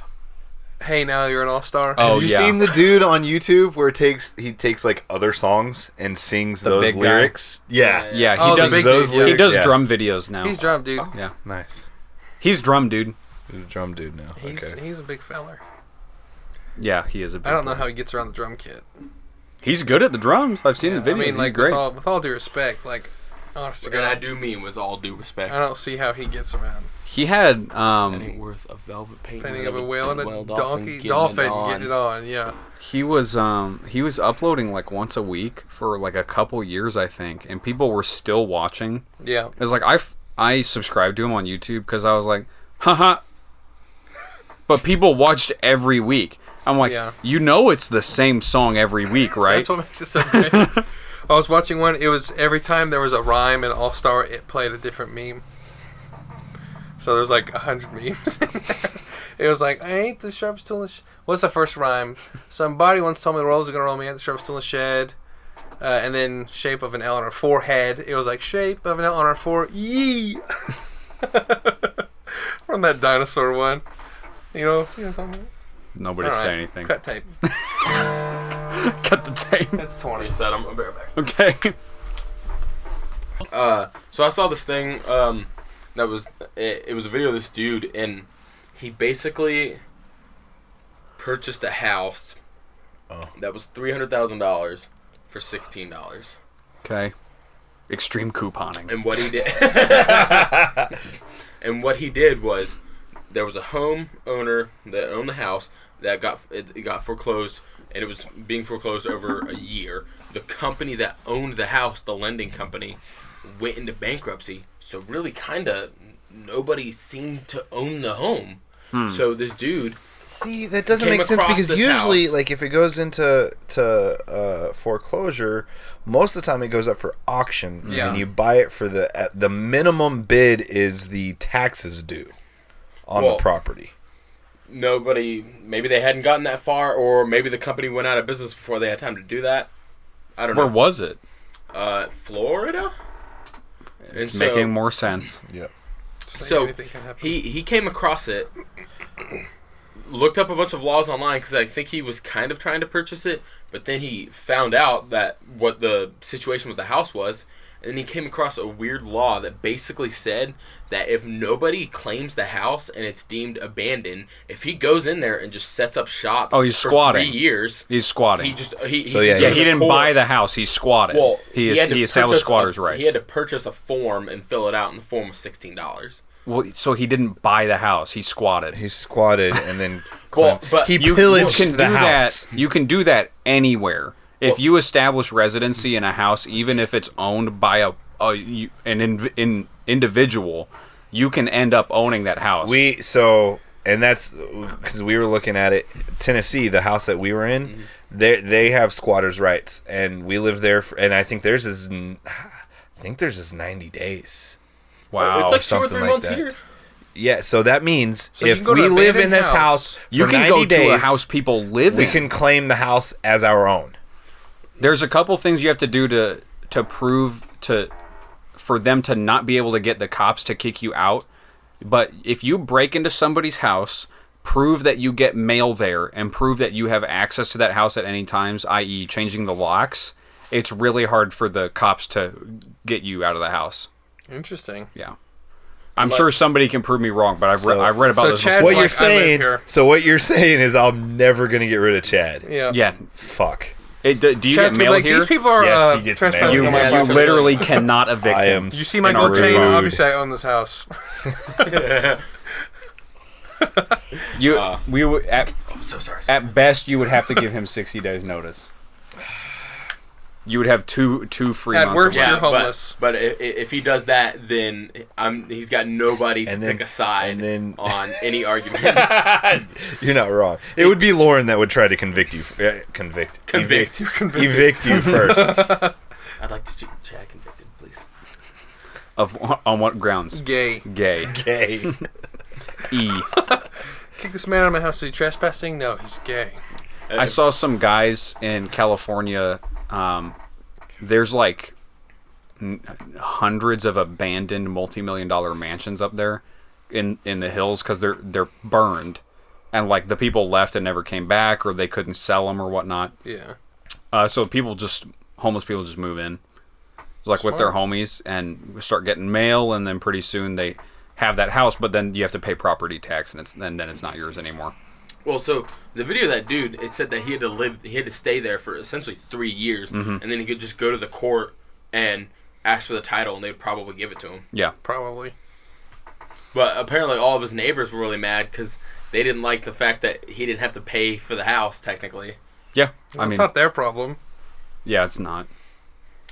hey, now you're an all-star. Oh, Have you yeah. seen the dude on YouTube where he takes like other songs and sings The those big guy? lyrics? Yeah. Yeah, he Oh, the does big those dude, yeah. He does Yeah. drum videos now. He's drum, dude. Yeah. Nice. He's drum dude. He's a drum dude now. He's a big feller. Yeah, he is a big I don't know boy. how he gets around the drum kit. He's good at the drums. I've seen the videos. I mean, like, He's great. with all due respect, like, honest to And I God, do mean with all due respect. I don't see how he gets around. He had It ain't worth a velvet painting Painting of a whale and a dolphin getting it on, yeah. he was uploading like once a week for like a couple years, I think, and people were still watching. Yeah. It was like I subscribed to him on YouTube because I was like, haha. But people watched every week. I'm like, Yeah. it's the same song every week, right? That's what makes it so great. I was watching one. It was every time there was a rhyme in All Star, it played a different meme. So there's like 100 memes in there. It was like, I ain't the sharpest tool in the what's the first rhyme? Somebody once told me the rolls are gonna roll me. I ain't the sharpest tool in the shed. And then shape of an L on her forehead. It was like shape of an L on her forehead. Yee. From that dinosaur one. You know what I'm talking about? Nobody All say right, anything. Cut tape. Cut the tape. That's 20. Said I'm a bareback. Okay. So I saw this thing that was it was a video of this dude, and he basically purchased a house that was $300,000 for $16. Okay. Extreme couponing. And what he did and what he did was there was a home owner that owned the house that got foreclosed, and it was being foreclosed over a year. The company that owned the house, the lending company, went into bankruptcy. So really kind of nobody seemed to own the home. So this dude See, that doesn't came make sense across because this usually, house. like, if it goes into foreclosure, most of the time it goes up for auction, Yeah. and you buy it for the minimum bid is the taxes due on the Well, property. maybe they hadn't gotten that far, or maybe the company went out of business before they had time to do that. I don't Where know. was it? Florida? It's making more sense. Yep. So he came across it, looked up a bunch of laws online because I think he was kind of trying to purchase it, but then he found out that what the situation with the house was, and he came across a weird law that basically said that if nobody claims the house and it's deemed abandoned, if he goes in there and just sets up shop he's for squatting. 3 years, He's squatting. he didn't buy the house. He squatted. Well, he established squatters' rights. He had to purchase a form and fill it out, and the form was $16. Well, so he didn't buy the house. He squatted. He squatted and then But he You pillaged can the do house. that. You can do that anywhere. If you establish residency in a house, even if it's owned by an individual, you can end up owning that house. And that's because we were looking at it. Tennessee, the house that we were in, they have squatters' rights, and we lived there. And I think theirs is 90 days. Wow, it's like 2 or something 3 like months that. here. Yeah, so that means So you if can go to we an live in abandoned this house you for can 90 go days, to a house people live we in. can claim the house as our own. There's a couple things you have to do to prove for them to not be able to get the cops to kick you out. But if you break into somebody's house, prove that you get mail there, and prove that you have access to that house at any times, i.e. changing the locks, it's really hard for the cops to get you out of the house. Interesting. Yeah. I'm sure somebody can prove me wrong, but I've read about this Chad's before. What you're saying is I'm never going to get rid of Chad. Yeah. Yeah. Fuck. Do you Chad's get mail like, here? These people are Yes, he gets trespassing mail. on my You property. literally cannot evict I him. am You see my in our gold chain? zone. Obviously, I own this house. We would I'm so sorry. at best you would have to give him 60 days notice. You would have two free At months. worst, of work. you're homeless. But if he does that, then he's got nobody to pick a side on any argument. You're not wrong. It would be Lauren that would try to evict you first. I'd like to Chad convicted, please. On what grounds? Gay. Gay. Gay. E. Kick this man out of my house. Is he trespassing? No, he's gay. I saw some guys in California. There's like hundreds of abandoned multi-million-dollar mansions up there in the hills because they're burned, and like the people left and never came back, or they couldn't sell them or whatnot. Yeah. So homeless people just move in, like with their homies, and start getting mail, and then pretty soon they have that house, but then you have to pay property tax, and then it's not yours anymore. Well, so the video of that dude, it said that he had to stay there for essentially 3 years, and then he could just go to the court and ask for the title, and they'd probably give it to him. Yeah, Probably. But apparently all of his neighbors were really mad because they didn't like the fact that he didn't have to pay for the house, technically. yeah. Well, it's not their problem. Yeah, it's not.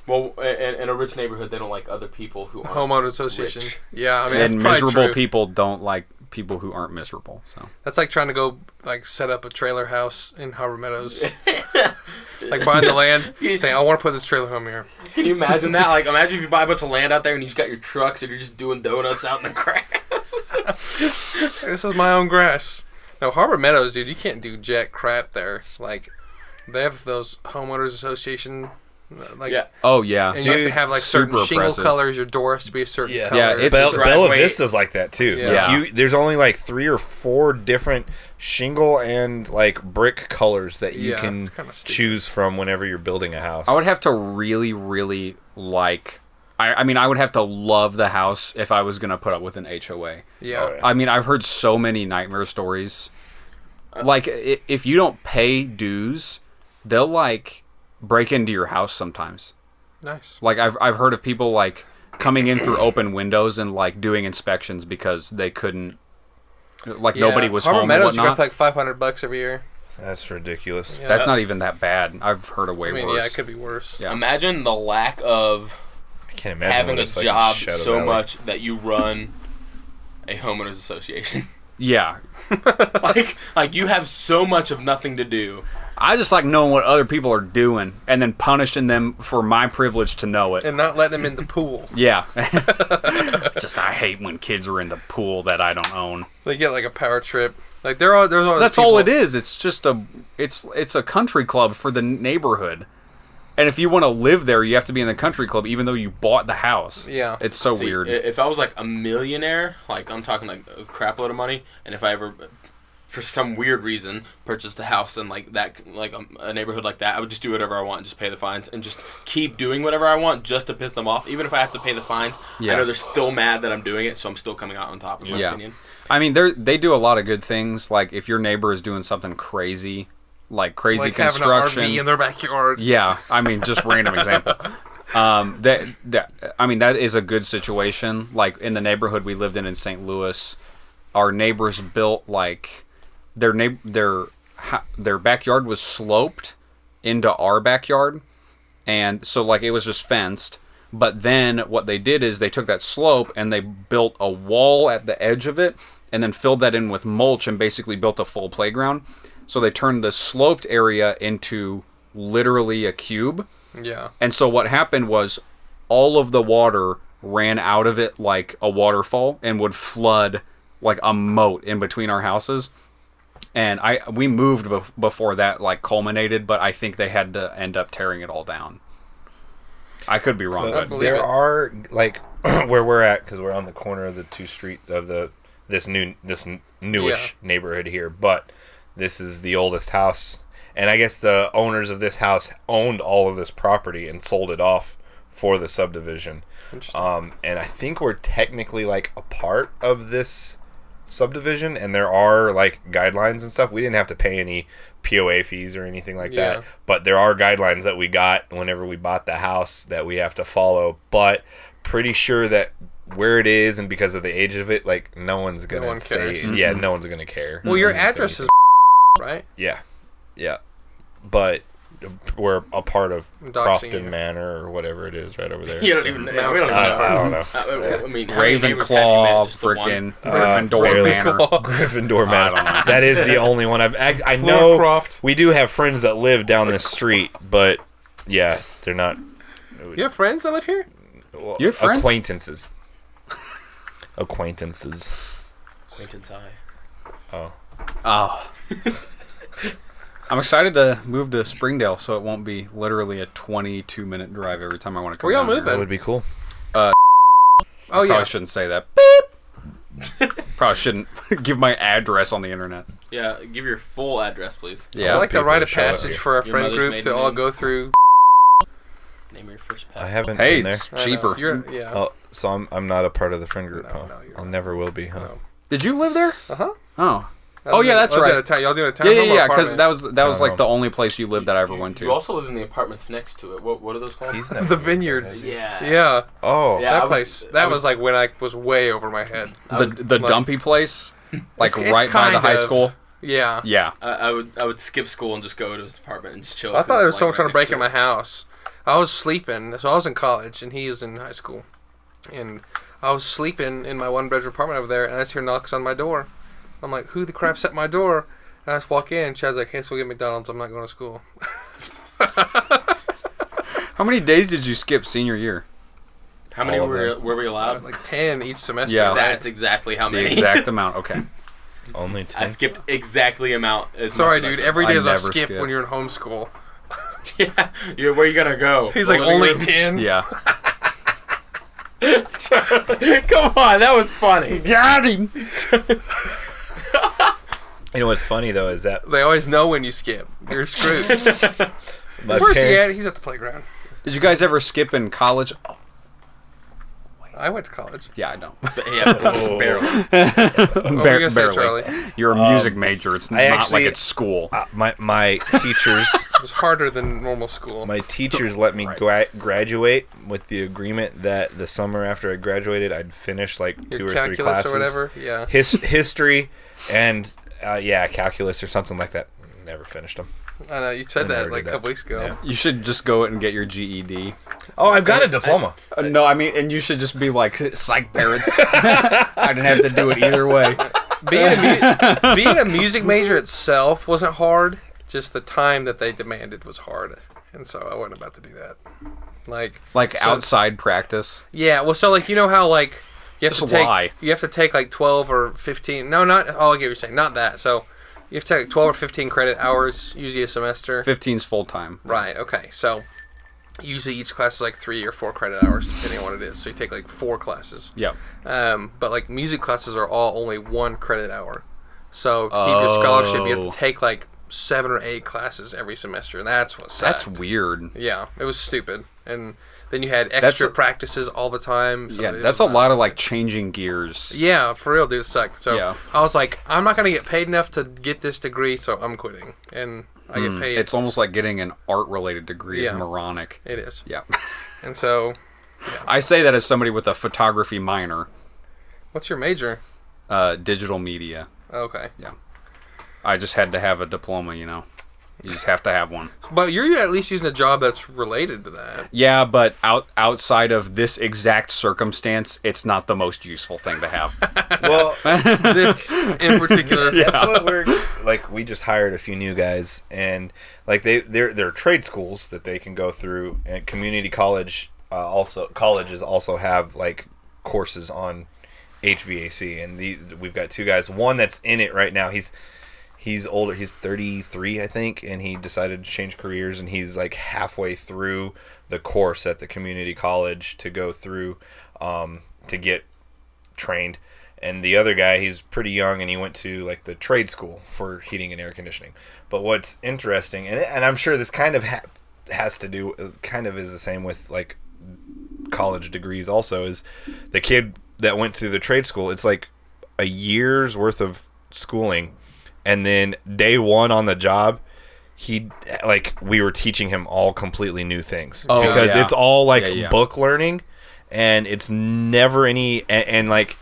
Well, in a rich neighborhood, they don't like other people who aren't Homeowner association. rich. Yeah, I mean, And that's probably miserable true. people don't like people who aren't miserable. So That's like trying to go set up a trailer house in Harbor Meadows. Like buying the land, saying, I want to put this trailer home here. Can you imagine that? Like, imagine if you buy a bunch of land out there and you just got your trucks and you're just doing donuts out in the grass. This is my own grass. No, Harbor Meadows, dude, you can't do jack crap there. Like, they have those homeowners association, like, Yeah. oh yeah, and you have to have like certain super shingle oppressive. colors. Your door has to be a certain color. Yeah, it's- Bella driveway- Vista's like that too. Yeah. Like there's only like 3 or 4 different shingle and like brick colors that you Yeah, can it's kinda stupid. choose from whenever you're building a house. I would have to really, really like. I mean, I would have to love the house if I was gonna put up with an HOA. Yeah. Oh, yeah. I mean, I've heard so many nightmare stories. Like, if you don't pay dues, they'll like break into your house sometimes. Nice. Like, I've heard of people like coming in through open windows and like doing inspections because they couldn't. Like nobody was Harbor home Meadows, and you got whatnot. like $500 every year. That's ridiculous. Yeah. That's not even that bad. I've heard of way I mean, worse. yeah, it could be worse. Yeah. Imagine the lack of I can't imagine having what a it's like in job Shadow so Valley. much that you run a homeowners association. Yeah. like you have so much of nothing to do. I just like knowing what other people are doing and then punishing them for my privilege to know it. And not letting them in the pool. Yeah. Just I hate when kids are in the pool that I don't own. They get like a power trip. Like there's all That's all it is. It's just it's a country club for the neighborhood. And if you want to live there, you have to be in the country club, even though you bought the house. Yeah. It's so See, weird. If I was like a millionaire, like I'm talking like a crap load of money, and if I ever, for some weird reason, purchased a house in like that, like a neighborhood like that, I would just do whatever I want, and just pay the fines, and just keep doing whatever I want just to piss them off. Even if I have to pay the fines, I know they're still mad that I'm doing it, so I'm still coming out on top, in my opinion. I mean, they do a lot of good things. Like if your neighbor is doing something crazy, like crazy construction, having an RV in their backyard. Yeah, I mean, just random example. That is a good situation. Like in the neighborhood we lived in St. Louis, our neighbors built like their backyard was sloped into our backyard, and so like it was just fenced. But then what they did is they took that slope and they built a wall at the edge of it, and then filled that in with mulch and basically built a full playground. So they turned the sloped area into literally a cube. Yeah. And so what happened was all of the water ran out of it like a waterfall and would flood like a moat in between our houses. And we moved before that like culminated, but I think they had to end up tearing it all down. I could be wrong. So but there are like where we're at, because we're on the corner of the two street of this newish neighborhood here, but this is the oldest house, and I guess the owners of this house owned all of this property and sold it off for the subdivision. Interesting. And I think we're technically like a part of this subdivision, and there are like guidelines and stuff. We didn't have to pay any POA fees or anything like that, but there are guidelines that we got whenever we bought the house that we have to follow. But pretty sure that where it is and because of the age of it, like no one's gonna say, no one's gonna care. Well, your address is right? Yeah. But we're a part of Crofton Manor or whatever it is right over there. You don't even know. We don't even know. I don't know. I mean, how many neighbors Ravenclaw, have you met? Just the one? freaking Gryffindor Manor. Gryffindor Manor. That is the only one I know. Lord Croft. We do have friends that live down this street, but yeah, they're not. You have friends that live here? Well, You have friends? Acquaintances. Acquaintance high. Oh. I'm excited to move to Springdale, so it won't be literally a 22-minute drive every time I want to come Where y'all down here. moving? That would be cool. Probably shouldn't say that. Beep! Probably shouldn't give my address on the internet. Yeah, give your full address, please. Yeah. I'd like to people write a show up passage here. for our Your friend mother's group maiden to all name? go through. Name your first pet. I haven't Hey, been there. it's cheaper. Yeah. Oh, so I'm not a part of the friend group, huh? No, you're I'll not. never will be, huh? No. Did you live there? Uh-huh. Oh. Oh, yeah, that's right. Y'all doing a townhome Yeah, or because apartment? that was like Townhome. the only place you lived that I ever went to. You also live in the apartments next to it. What are those called? He's never The been vineyards. Yeah. Yeah. Oh. Yeah. That I place. would- That was like when I was way over my head. the dumpy place, like It's right by the kind high of- school. Yeah. Yeah. I would skip school and just go to his apartment and just chill. I thought there was someone like trying to break right in my house. I was sleeping, so I was in college and he was in high school, and I was sleeping in my one-bedroom apartment over there, and I just hear knocks on my door. I'm like, who the crap's at my door? And I just walk in. Chad's like, hey, so we'll get McDonald's. I'm not going to school. How many days did you skip senior year? How many All of were we allowed? Like 10 each semester. Yeah. right? That's exactly how The many. exact amount. Okay. Only 10. I skipped exactly amount. As Sorry, much as I dude. could. Every day is a never skip skipped. when you're in homeschool. Yeah. Where you gonna go? He's like, only 10? Yeah. Come on, that was funny. Got him! You know what's funny though is that They always know when you skip. You're screwed. my Where's he at? parents. He's at the playground. Did you guys ever skip in college? Oh, I went to college. yeah, I don't. Yeah, barely. What were you gonna say, Barely. Charlie? You're a music major. It's I not actually- like it's school. My teachers It was harder than normal school. my teachers let me graduate with the agreement that the summer after I graduated I'd finish like Your 2 or 3 calculus classes. or whatever. Yeah. History and calculus or something like that. Never finished them. I know you said I that never like did a couple that. weeks ago. Yeah. You should just go and get your GED. Oh, I've got a diploma. No, I mean, and you should just be like psych parents. I didn't have to do it either way. Being a music major itself wasn't hard. Just the time that they demanded was hard, and so I wasn't about to do that. Like so- Outside practice. Yeah, well, so like you know how like you have Just to take lie. you have to take like 12 or 15. No, not. Oh, I get what you're saying. Not that. So you have to take 12 or 15 credit hours usually a semester. 15's full time. Right. Okay. So Usually each class is like 3 or 4 credit hours, depending on what it is. So you take like 4 classes. Yeah. But like music classes are all only 1 credit hour. So to keep your scholarship, you have to take like 7 or 8 classes every semester, and that's what sucked. That's weird. Yeah, it was stupid. And then you had extra practices all the time. So that's a lot of like changing gears. Yeah, for real, dude, it sucked. So Yeah. I was like, I'm not gonna get paid enough to get this degree, so I'm quitting. And I get paid. It's almost like getting an art-related degree is moronic. It is. Yeah. And so, I say that as somebody with a photography minor. what's your major? Digital media. Okay. Yeah. I just had to have a diploma, you know. You just have to have one. But you're at least using a job that's related to that. Yeah, but outside of this exact circumstance, it's not the most useful thing to have. Well, This in particular. that's what we're like. We just hired a few new guys, and like they're trade schools that they can go through, and community colleges also have like courses on HVAC, and we've got 2 guys. One that's in it right now. He's older. He's 33, I think, and he decided to change careers, and he's like halfway through the course at the community college to go through to get trained. And the other guy, he's pretty young, and he went to like the trade school for heating and air conditioning. But what's interesting, and I'm sure this kind of has to do, kind of is the same with like college degrees also, is the kid that went through the trade school, it's like a year's worth of schooling. And then day 1 on the job, we were teaching him all completely new things because it's all like book learning, and it's never any and like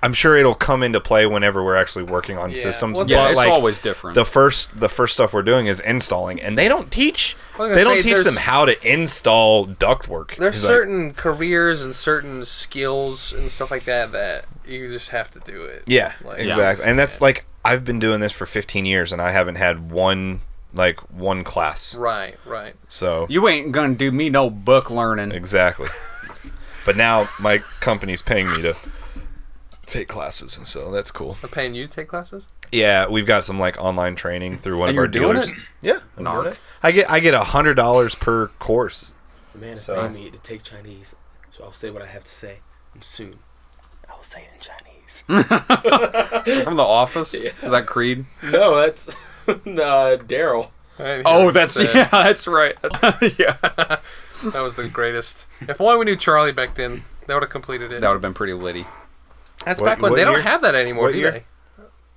I'm sure it'll come into play whenever we're actually working on systems. Well, Yeah, but it's like, always different. The first stuff we're doing is installing, and they don't teach them how to install ductwork. There's certain careers and certain skills and stuff like that you just have to do it. Yeah, like, exactly. And that's like, I've been doing this for 15 years, and I haven't had one class. Right. So You ain't gonna do me no book learning. exactly. But now my company's paying me to take classes, and so that's cool. They're paying you to take classes? Yeah, we've got some like online training through one And of our you're doing dealers. it? Yeah, I'm Narc. doing it. I get $100 per course. Man, it's So- paying me to take Chinese, so I'll say what I have to say, and soon I will say it in Chinese. So from The Office? Yeah. Is that Creed? No, that's Daryl. Oh, that's right. Yeah. That was the greatest. If only we knew Charlie back then, they would have completed it. That would have been pretty litty. That's What- back when what they year? don't have that anymore, What do year? they?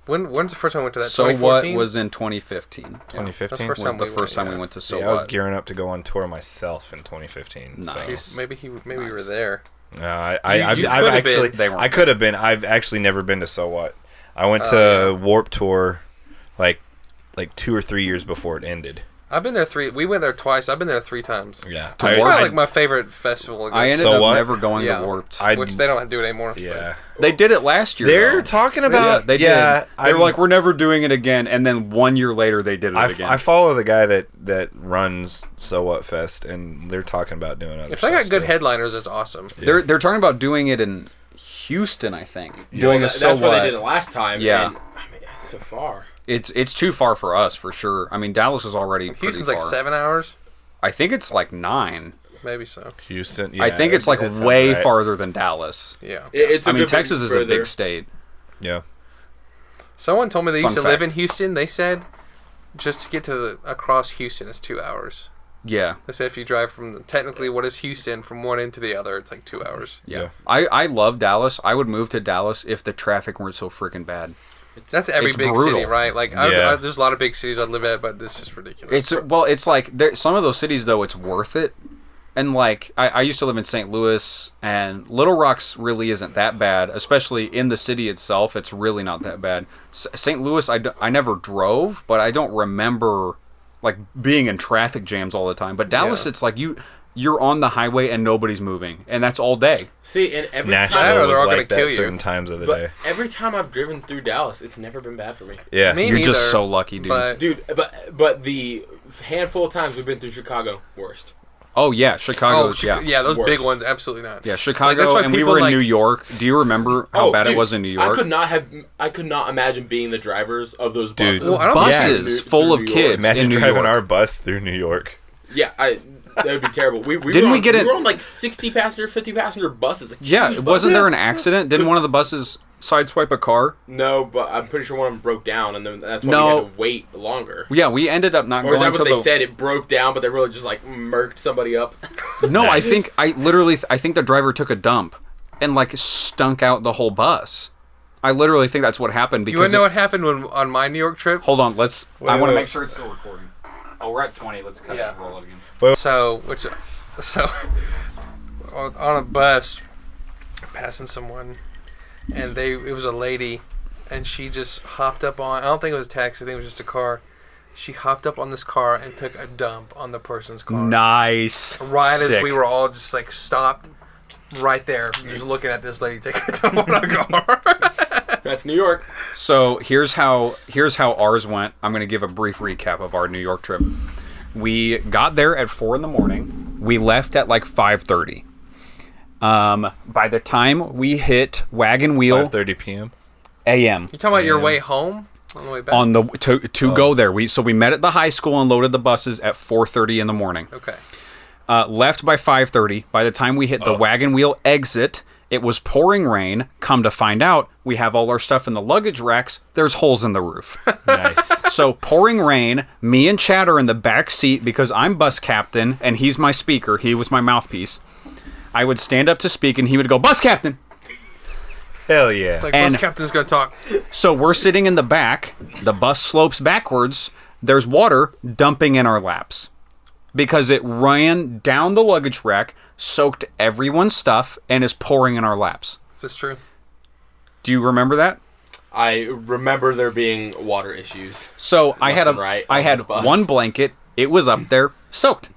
When's the first time we went to that? So What 2014? was in 2015. 2015 That's the Was time the we first went, time we went to So I was What. gearing up to go on tour myself in 2015. so- Nice. Maybe you were Nice. there. I've could've actually, been. They weren't. I could have been. I've actually never been to So What. I went to Warped Tour, like 2 or 3 years before it ended. I've been there we went there twice. I've been there 3 times. Yeah, To It's Warped? probably like my favorite festival. I ended So up What? never going Yeah. to Warped. which they don't do it anymore. yeah. They did it last year. They're though. talking Yeah, about. they yeah, did. They were like, we're never doing it again, and then 1 year later they did it again. I follow the guy that runs So What Fest, and they're talking about doing other If stuff. they got good still. headliners, it's awesome. They're talking about doing it in Houston, I think. Doing a That's So where What. they did it last time. Yeah. And, I mean, it's so far. It's too far for us for sure. I mean, Dallas is already pretty Houston's far. like 7 hours, I think it's like 9. maybe so. Houston. I yeah, think it's like that sounds way right. farther than Dallas. Yeah. It's a I mean, good bit Texas is a further. big state. Yeah. Someone told me they used Fun to live fact. in Houston. They said just to get to across Houston is 2 hours. Yeah. They said if you drive from technically what is Houston from one end to the other, it's like 2 hours. Yeah. I love Dallas. I would move to Dallas if the traffic weren't so freaking bad. That's every It's big brutal. city, right? Like Yeah. there's a lot of big cities I'd live at, but it's just ridiculous. It's like some of those cities though, it's worth it. And like I used to live in St. Louis, and Little Rock's really isn't that bad, especially in the city itself. It's really not that bad. St. Louis, I never drove, but I don't remember like being in traffic jams all the time. But Dallas, Yeah. it's like you're on the highway and nobody's moving, and that's all day. See, and every Nashville Or was they're all like gonna that kill you. certain times of the but day. every time I've driven through Dallas, it's never been bad for me. Yeah. Me You're just neither, so lucky, dude. But Dude, but the handful of times we've been through Chicago, worst. Oh yeah, Chicago. yeah, those big Worst. ones, absolutely not. Yeah, Like, Chicago, that's why and we people, were in like- New York. Do you remember how bad it dude, was in New York? I could not imagine being the drivers of those Dude. buses. Well, I don't Buses through full New of York. kids. Imagine in New driving York. our bus through New York. Yeah, That would be terrible. We Didn't we get it? We were on like 60 passenger, 50 passenger buses. Like, Yeah, huge wasn't buses. there an accident? Didn't one of the buses sideswipe a car? No, but I'm pretty sure one of them broke down, and then that's why we had to wait longer. Yeah, we ended up not Or is going that to what they the... said? It broke down, but they really just like murked somebody up. No, Nice. I think the driver took a dump and like stunk out the whole bus. I literally think that's what happened You want because... to know what happened on my New York trip? Hold on, I want to wait. make sure it's still recording. Oh, we're at 20. Let's cut it and roll it again. So on a bus, passing someone, and it was a lady, and she just hopped up on. I don't think it was a taxi. I think it was just a car. She hopped up on this car and took a dump on the person's car. Nice. Right Sick. as we were all just like stopped, right there, just looking at this lady take a dump on a car. That's New York. So here's how ours went. I'm going to give a brief recap of our New York trip. We got there at 4 a.m. We left at like 5:30. By the time we hit Wagon Wheel 5:30 p.m. a.m. You talking about your way home? On the way back? on the to go there. We met at the high school and loaded the buses at 4:30 in the morning. Okay. Left by 5:30. By the time we hit the Wagon Wheel exit, it was pouring rain. Come to find out, we have all our stuff in the luggage racks. There's holes in the roof. Nice. So pouring rain, me and Chad are in the back seat because I'm bus captain and he's my speaker. He was my mouthpiece. I would stand up to speak and he would go, "Bus captain." Hell yeah. Like, And- bus captain's gonna talk. So we're sitting in the back. The bus slopes backwards. There's water dumping in our laps because it ran down the luggage rack, soaked everyone's stuff, and is pouring in our laps. Is this true? Do you remember that? I remember there being water issues. So I had and right I on had this bus. one blanket. It was up there, soaked,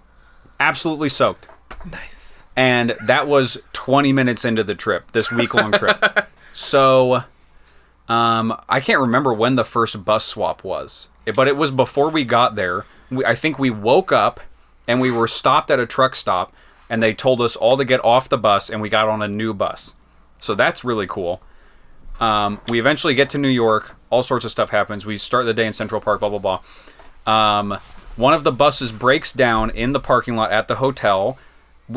absolutely soaked. Nice. And that was 20 minutes into the trip, this week-long trip. So, I can't remember when the first bus swap was, but it was before we got there. I think we woke up and we were stopped at a truck stop, and they told us all to get off the bus, and we got on a new bus. So that's really cool. We eventually get to New York. All sorts of stuff happens. We start the day in Central Park, blah, blah, blah. One of the buses breaks down in the parking lot at the hotel.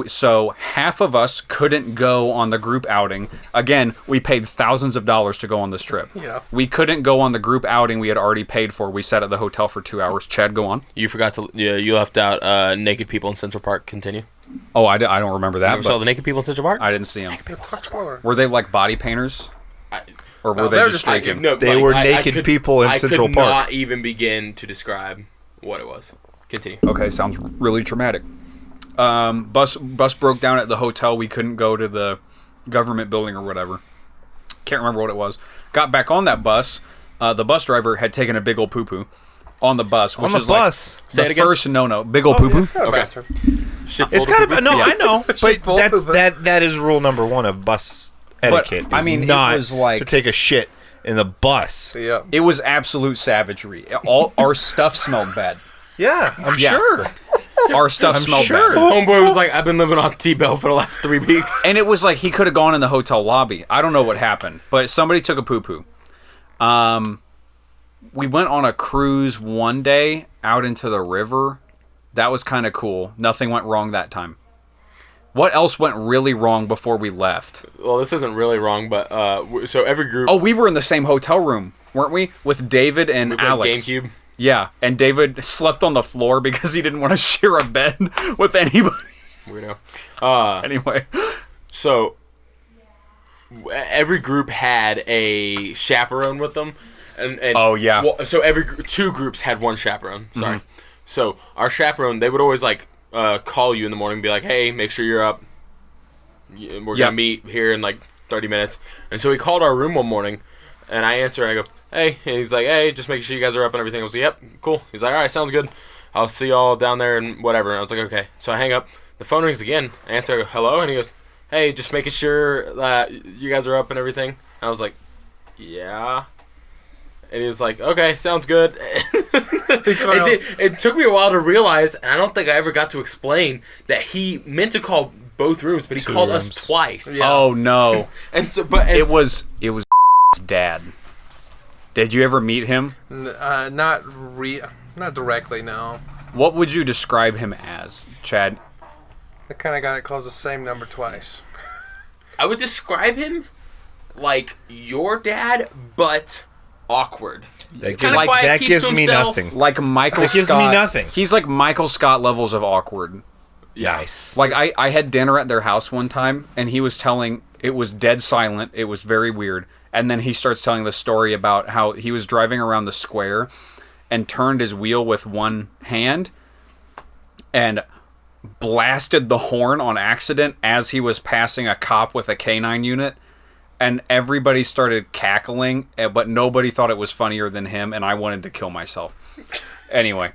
So half of us couldn't go on the group outing. Again, we paid thousands of dollars to go on this trip. Yeah. We couldn't go on the group outing we had already paid for. We sat at the hotel for 2 hours. Chad, go on. You forgot to. Yeah, you left out naked people in Central Park. Continue. Oh, I don't remember You that. ever saw But the naked people in Central Park? I didn't see them. Touch floor. Were they like body painters? Or were No, they they were just just like- streaking? No, They like, were I naked could- people in Central I could Park. not even begin to describe what it was. Continue. Okay, sounds really traumatic. Bus broke down at the hotel. We couldn't go to the government building or whatever. Can't remember what it was. Got back on that bus. The bus driver had taken a big old poo-poo on the bus, which On the is bus. like Say it the again? first no. Big old poo-poo. Okay. Shit It's full got of to be. poop. No, Yeah. I know. But Full that's poop. that is rule number one of bus etiquette. I is mean, it not was like- to take a shit in the bus. Yeah. It was absolute savagery. All our stuff smelled bad. Yeah, I'm Yeah. sure. Our stuff I'm smelled sure. bad. Homeboy was like, I've been living on T-Bell for the last 3 weeks. And it was like he could have gone in the hotel lobby. I don't know what happened, but somebody took a poo-poo. We went on a cruise one day out into the river. That was kind of cool. Nothing went wrong that time. What else went really wrong before we left? Well, this isn't really wrong, but so every group. Oh, we were in the same hotel room, weren't we? With David and we played Alex. GameCube. Yeah, and David slept on the floor because he didn't want to share a bed with anybody. Weirdo. Anyway. So every group had a chaperone with them, and Oh, yeah. Well, so two groups had one chaperone. Sorry. Mm-hmm. So our chaperone, they would always like call you in the morning, and be like, "Hey, make sure you're up. We're Yep. gonna meet here in like 30 minutes." And so he called our room one morning, and I answer, and I go, "Hey," and he's like, "Hey, just making sure you guys are up and everything." I was like, "Yep, cool." He's like, "All right, sounds good. I'll see y'all down there and whatever." And I was like, "Okay." So I hang up. The phone rings again. I answer, I go, "Hello," and he goes, "Hey, just making sure that you guys are up and everything." And I was like, "Yeah." And he was like, "Okay, sounds good." It took me a while to realize, and I don't think I ever got to explain, that he meant to call both rooms, but he called us rooms. twice. Yeah. Oh, no. And so, but It was dad. Did you ever meet him? Not directly, no. What would you describe him as, Chad? The kind of guy that calls the same number twice. I would describe him like your dad, but awkward. That kinda quiet, that keeps gives to me himself. nothing. Like Michael That gives Scott. me nothing. He's like Michael Scott levels of awkward. Yeah. Nice. Like I had dinner at their house one time, and he was telling, it was dead silent. It was very weird. And then he starts telling the story about how he was driving around the square and turned his wheel with one hand and blasted the horn on accident as he was passing a cop with a canine unit. And everybody started cackling, but nobody thought it was funnier than him, and I wanted to kill myself. Anyway,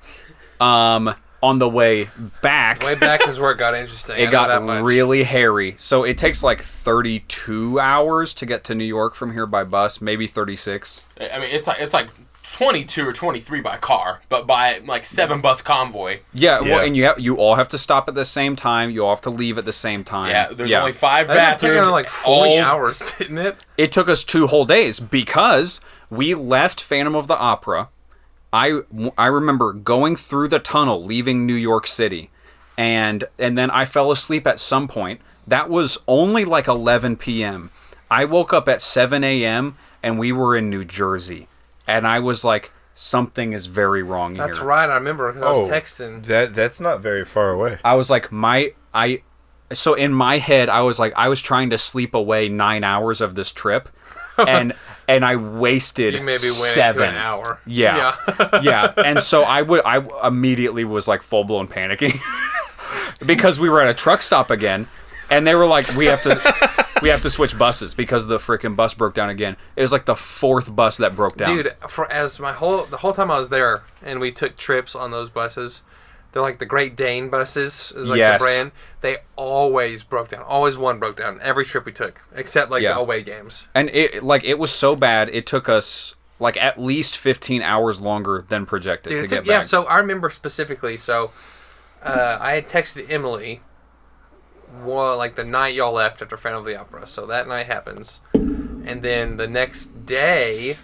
on the way back... Way back is where it got interesting. It got really hairy. So it takes like 32 hours to get to New York from here by bus, maybe 36. I mean, it's like 22 or 23 by car, but by like 7 bus convoy. Yeah, well, and you all have to stop at the same time. You all have to leave at the same time. Yeah, there's only 5 That bathrooms. took like 40 hours, didn't it? It took us 2 whole days because we left Phantom of the Opera. I remember going through the tunnel, leaving New York City, and then I fell asleep at some point. That was only like 11 p.m. I woke up at 7 a.m. and we were in New Jersey. And I was like, something is very wrong here. That's right. I remember because I was texting. That's not very far away. I was like, so in my head, I was like, I was trying to sleep away 9 hours of this trip, and I wasted You maybe went 7. into an hour. Yeah. Yeah. And so I immediately was like full blown panicking because we were at a truck stop again, and they were like, we have to switch buses because the freaking bus broke down again. It was like the 4th bus that broke down. Dude, the whole time I was there, and we took trips on those buses. They're like the Great Dane buses is like the brand. They always broke down. Always one broke down every trip we took, except like the away games. And it was so bad. It took us like at least 15 hours longer than projected to get back. Yeah, so I remember specifically. So I had texted Emily. Well, like the night y'all left after Phantom of the Opera. So that night happens, and then the next day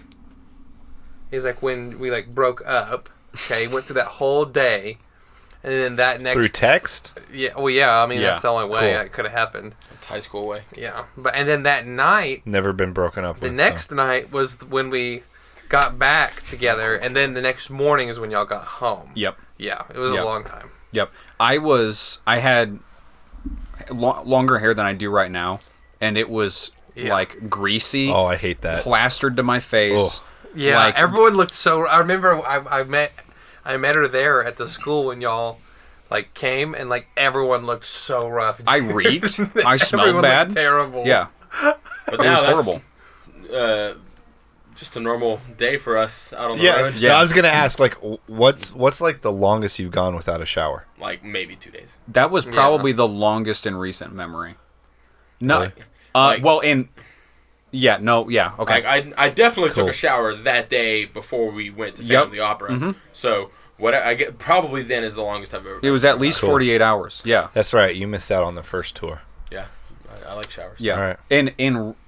is like when we like broke up. Okay, went through that whole day, and then that next Through text? Yeah, well, yeah. I mean, Yeah, that's the only way cool. it could have happened. It's high school way. Yeah, and then that night, Never been broken up with. the next night was when we got back together, and then the next morning is when y'all got home. Yep. Yeah, it was a long time. Yep. I had longer hair than I do right now, and it was like greasy. Oh, I hate that. Plastered to my face. Ugh. Yeah, Like, everyone looked so. I remember I met her there at the school when y'all like came, and like everyone looked so rough. I reeked. I smelled Everyone bad. looked terrible. Yeah. But It now was that's horrible. Just a normal day for us out on the Yeah, road. Yeah. No, I was gonna ask, like, what's like the longest you've gone without a shower? Like maybe 2 days. That was probably the longest in recent memory. No. Really? Okay. Like I definitely Cool. took a shower that day before we went to Phantom of the Opera. So what I get probably then is the longest I've ever. It was at least Cool. 48 hours. Yeah. That's right. You missed out on the first tour. Yeah, I like showers. Yeah. All right.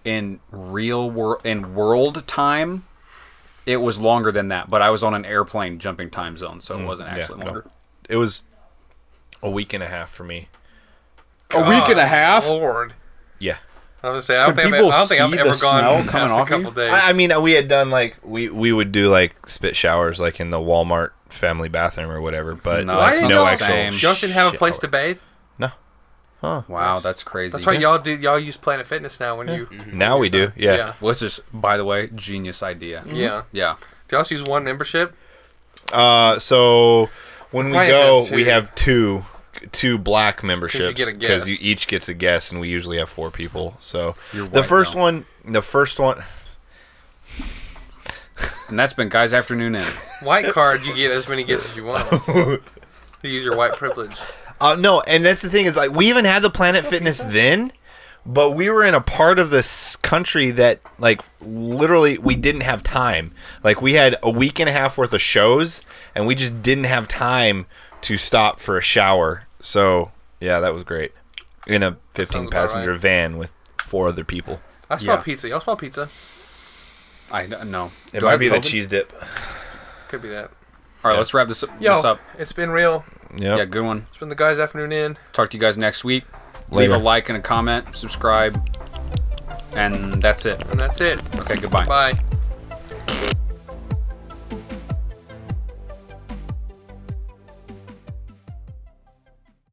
In real world world time, it was longer than that. But I was on an airplane jumping time zone, so it wasn't actually no. longer. It was a week and a half for me. A week and a half. Lord. Yeah. I was gonna say I don't Could think people I've see ever the gone smell past coming a off couple you? days. I mean, we had done like we would do like spit showers like in the Walmart family bathroom or whatever, but No, Why it's didn't not no the actual. same. Y'all didn't have a place shower. to bathe. No. Huh. Wow, that's crazy. That's right. Y'all use Planet Fitness now when you. Now we do. Yeah. Well, it's just, by the way, genius idea. Yeah. Yeah. Do y'all also use one membership? So when we Probably go, have two. we have two black memberships get a because guest. you each gets a guest, and we usually have 4 people. So You're the white first now. one, And that's been Guys Afternoon In. White card, you get as many gifts as you want. You use your white privilege. no, and that's the thing is like we even had the Planet Fitness then, but we were in a part of this country that like literally we didn't have time. Like we had a week and a half worth of shows, and we just didn't have time to stop for a shower. So yeah, that was great. In a 15-passenger right. van with 4 other people. I smell Yeah. pizza. Y'all smell pizza? I know. It Do I might have be the COVID? cheese dip. Could be that. All right, let's wrap this Yo, up. it's been real. Yep. Yeah, good one. It's been the guys' afternoon in. Talk to you guys next week. Later. Leave a like and a comment. Subscribe. And that's it. And that's it. Okay, goodbye. Bye.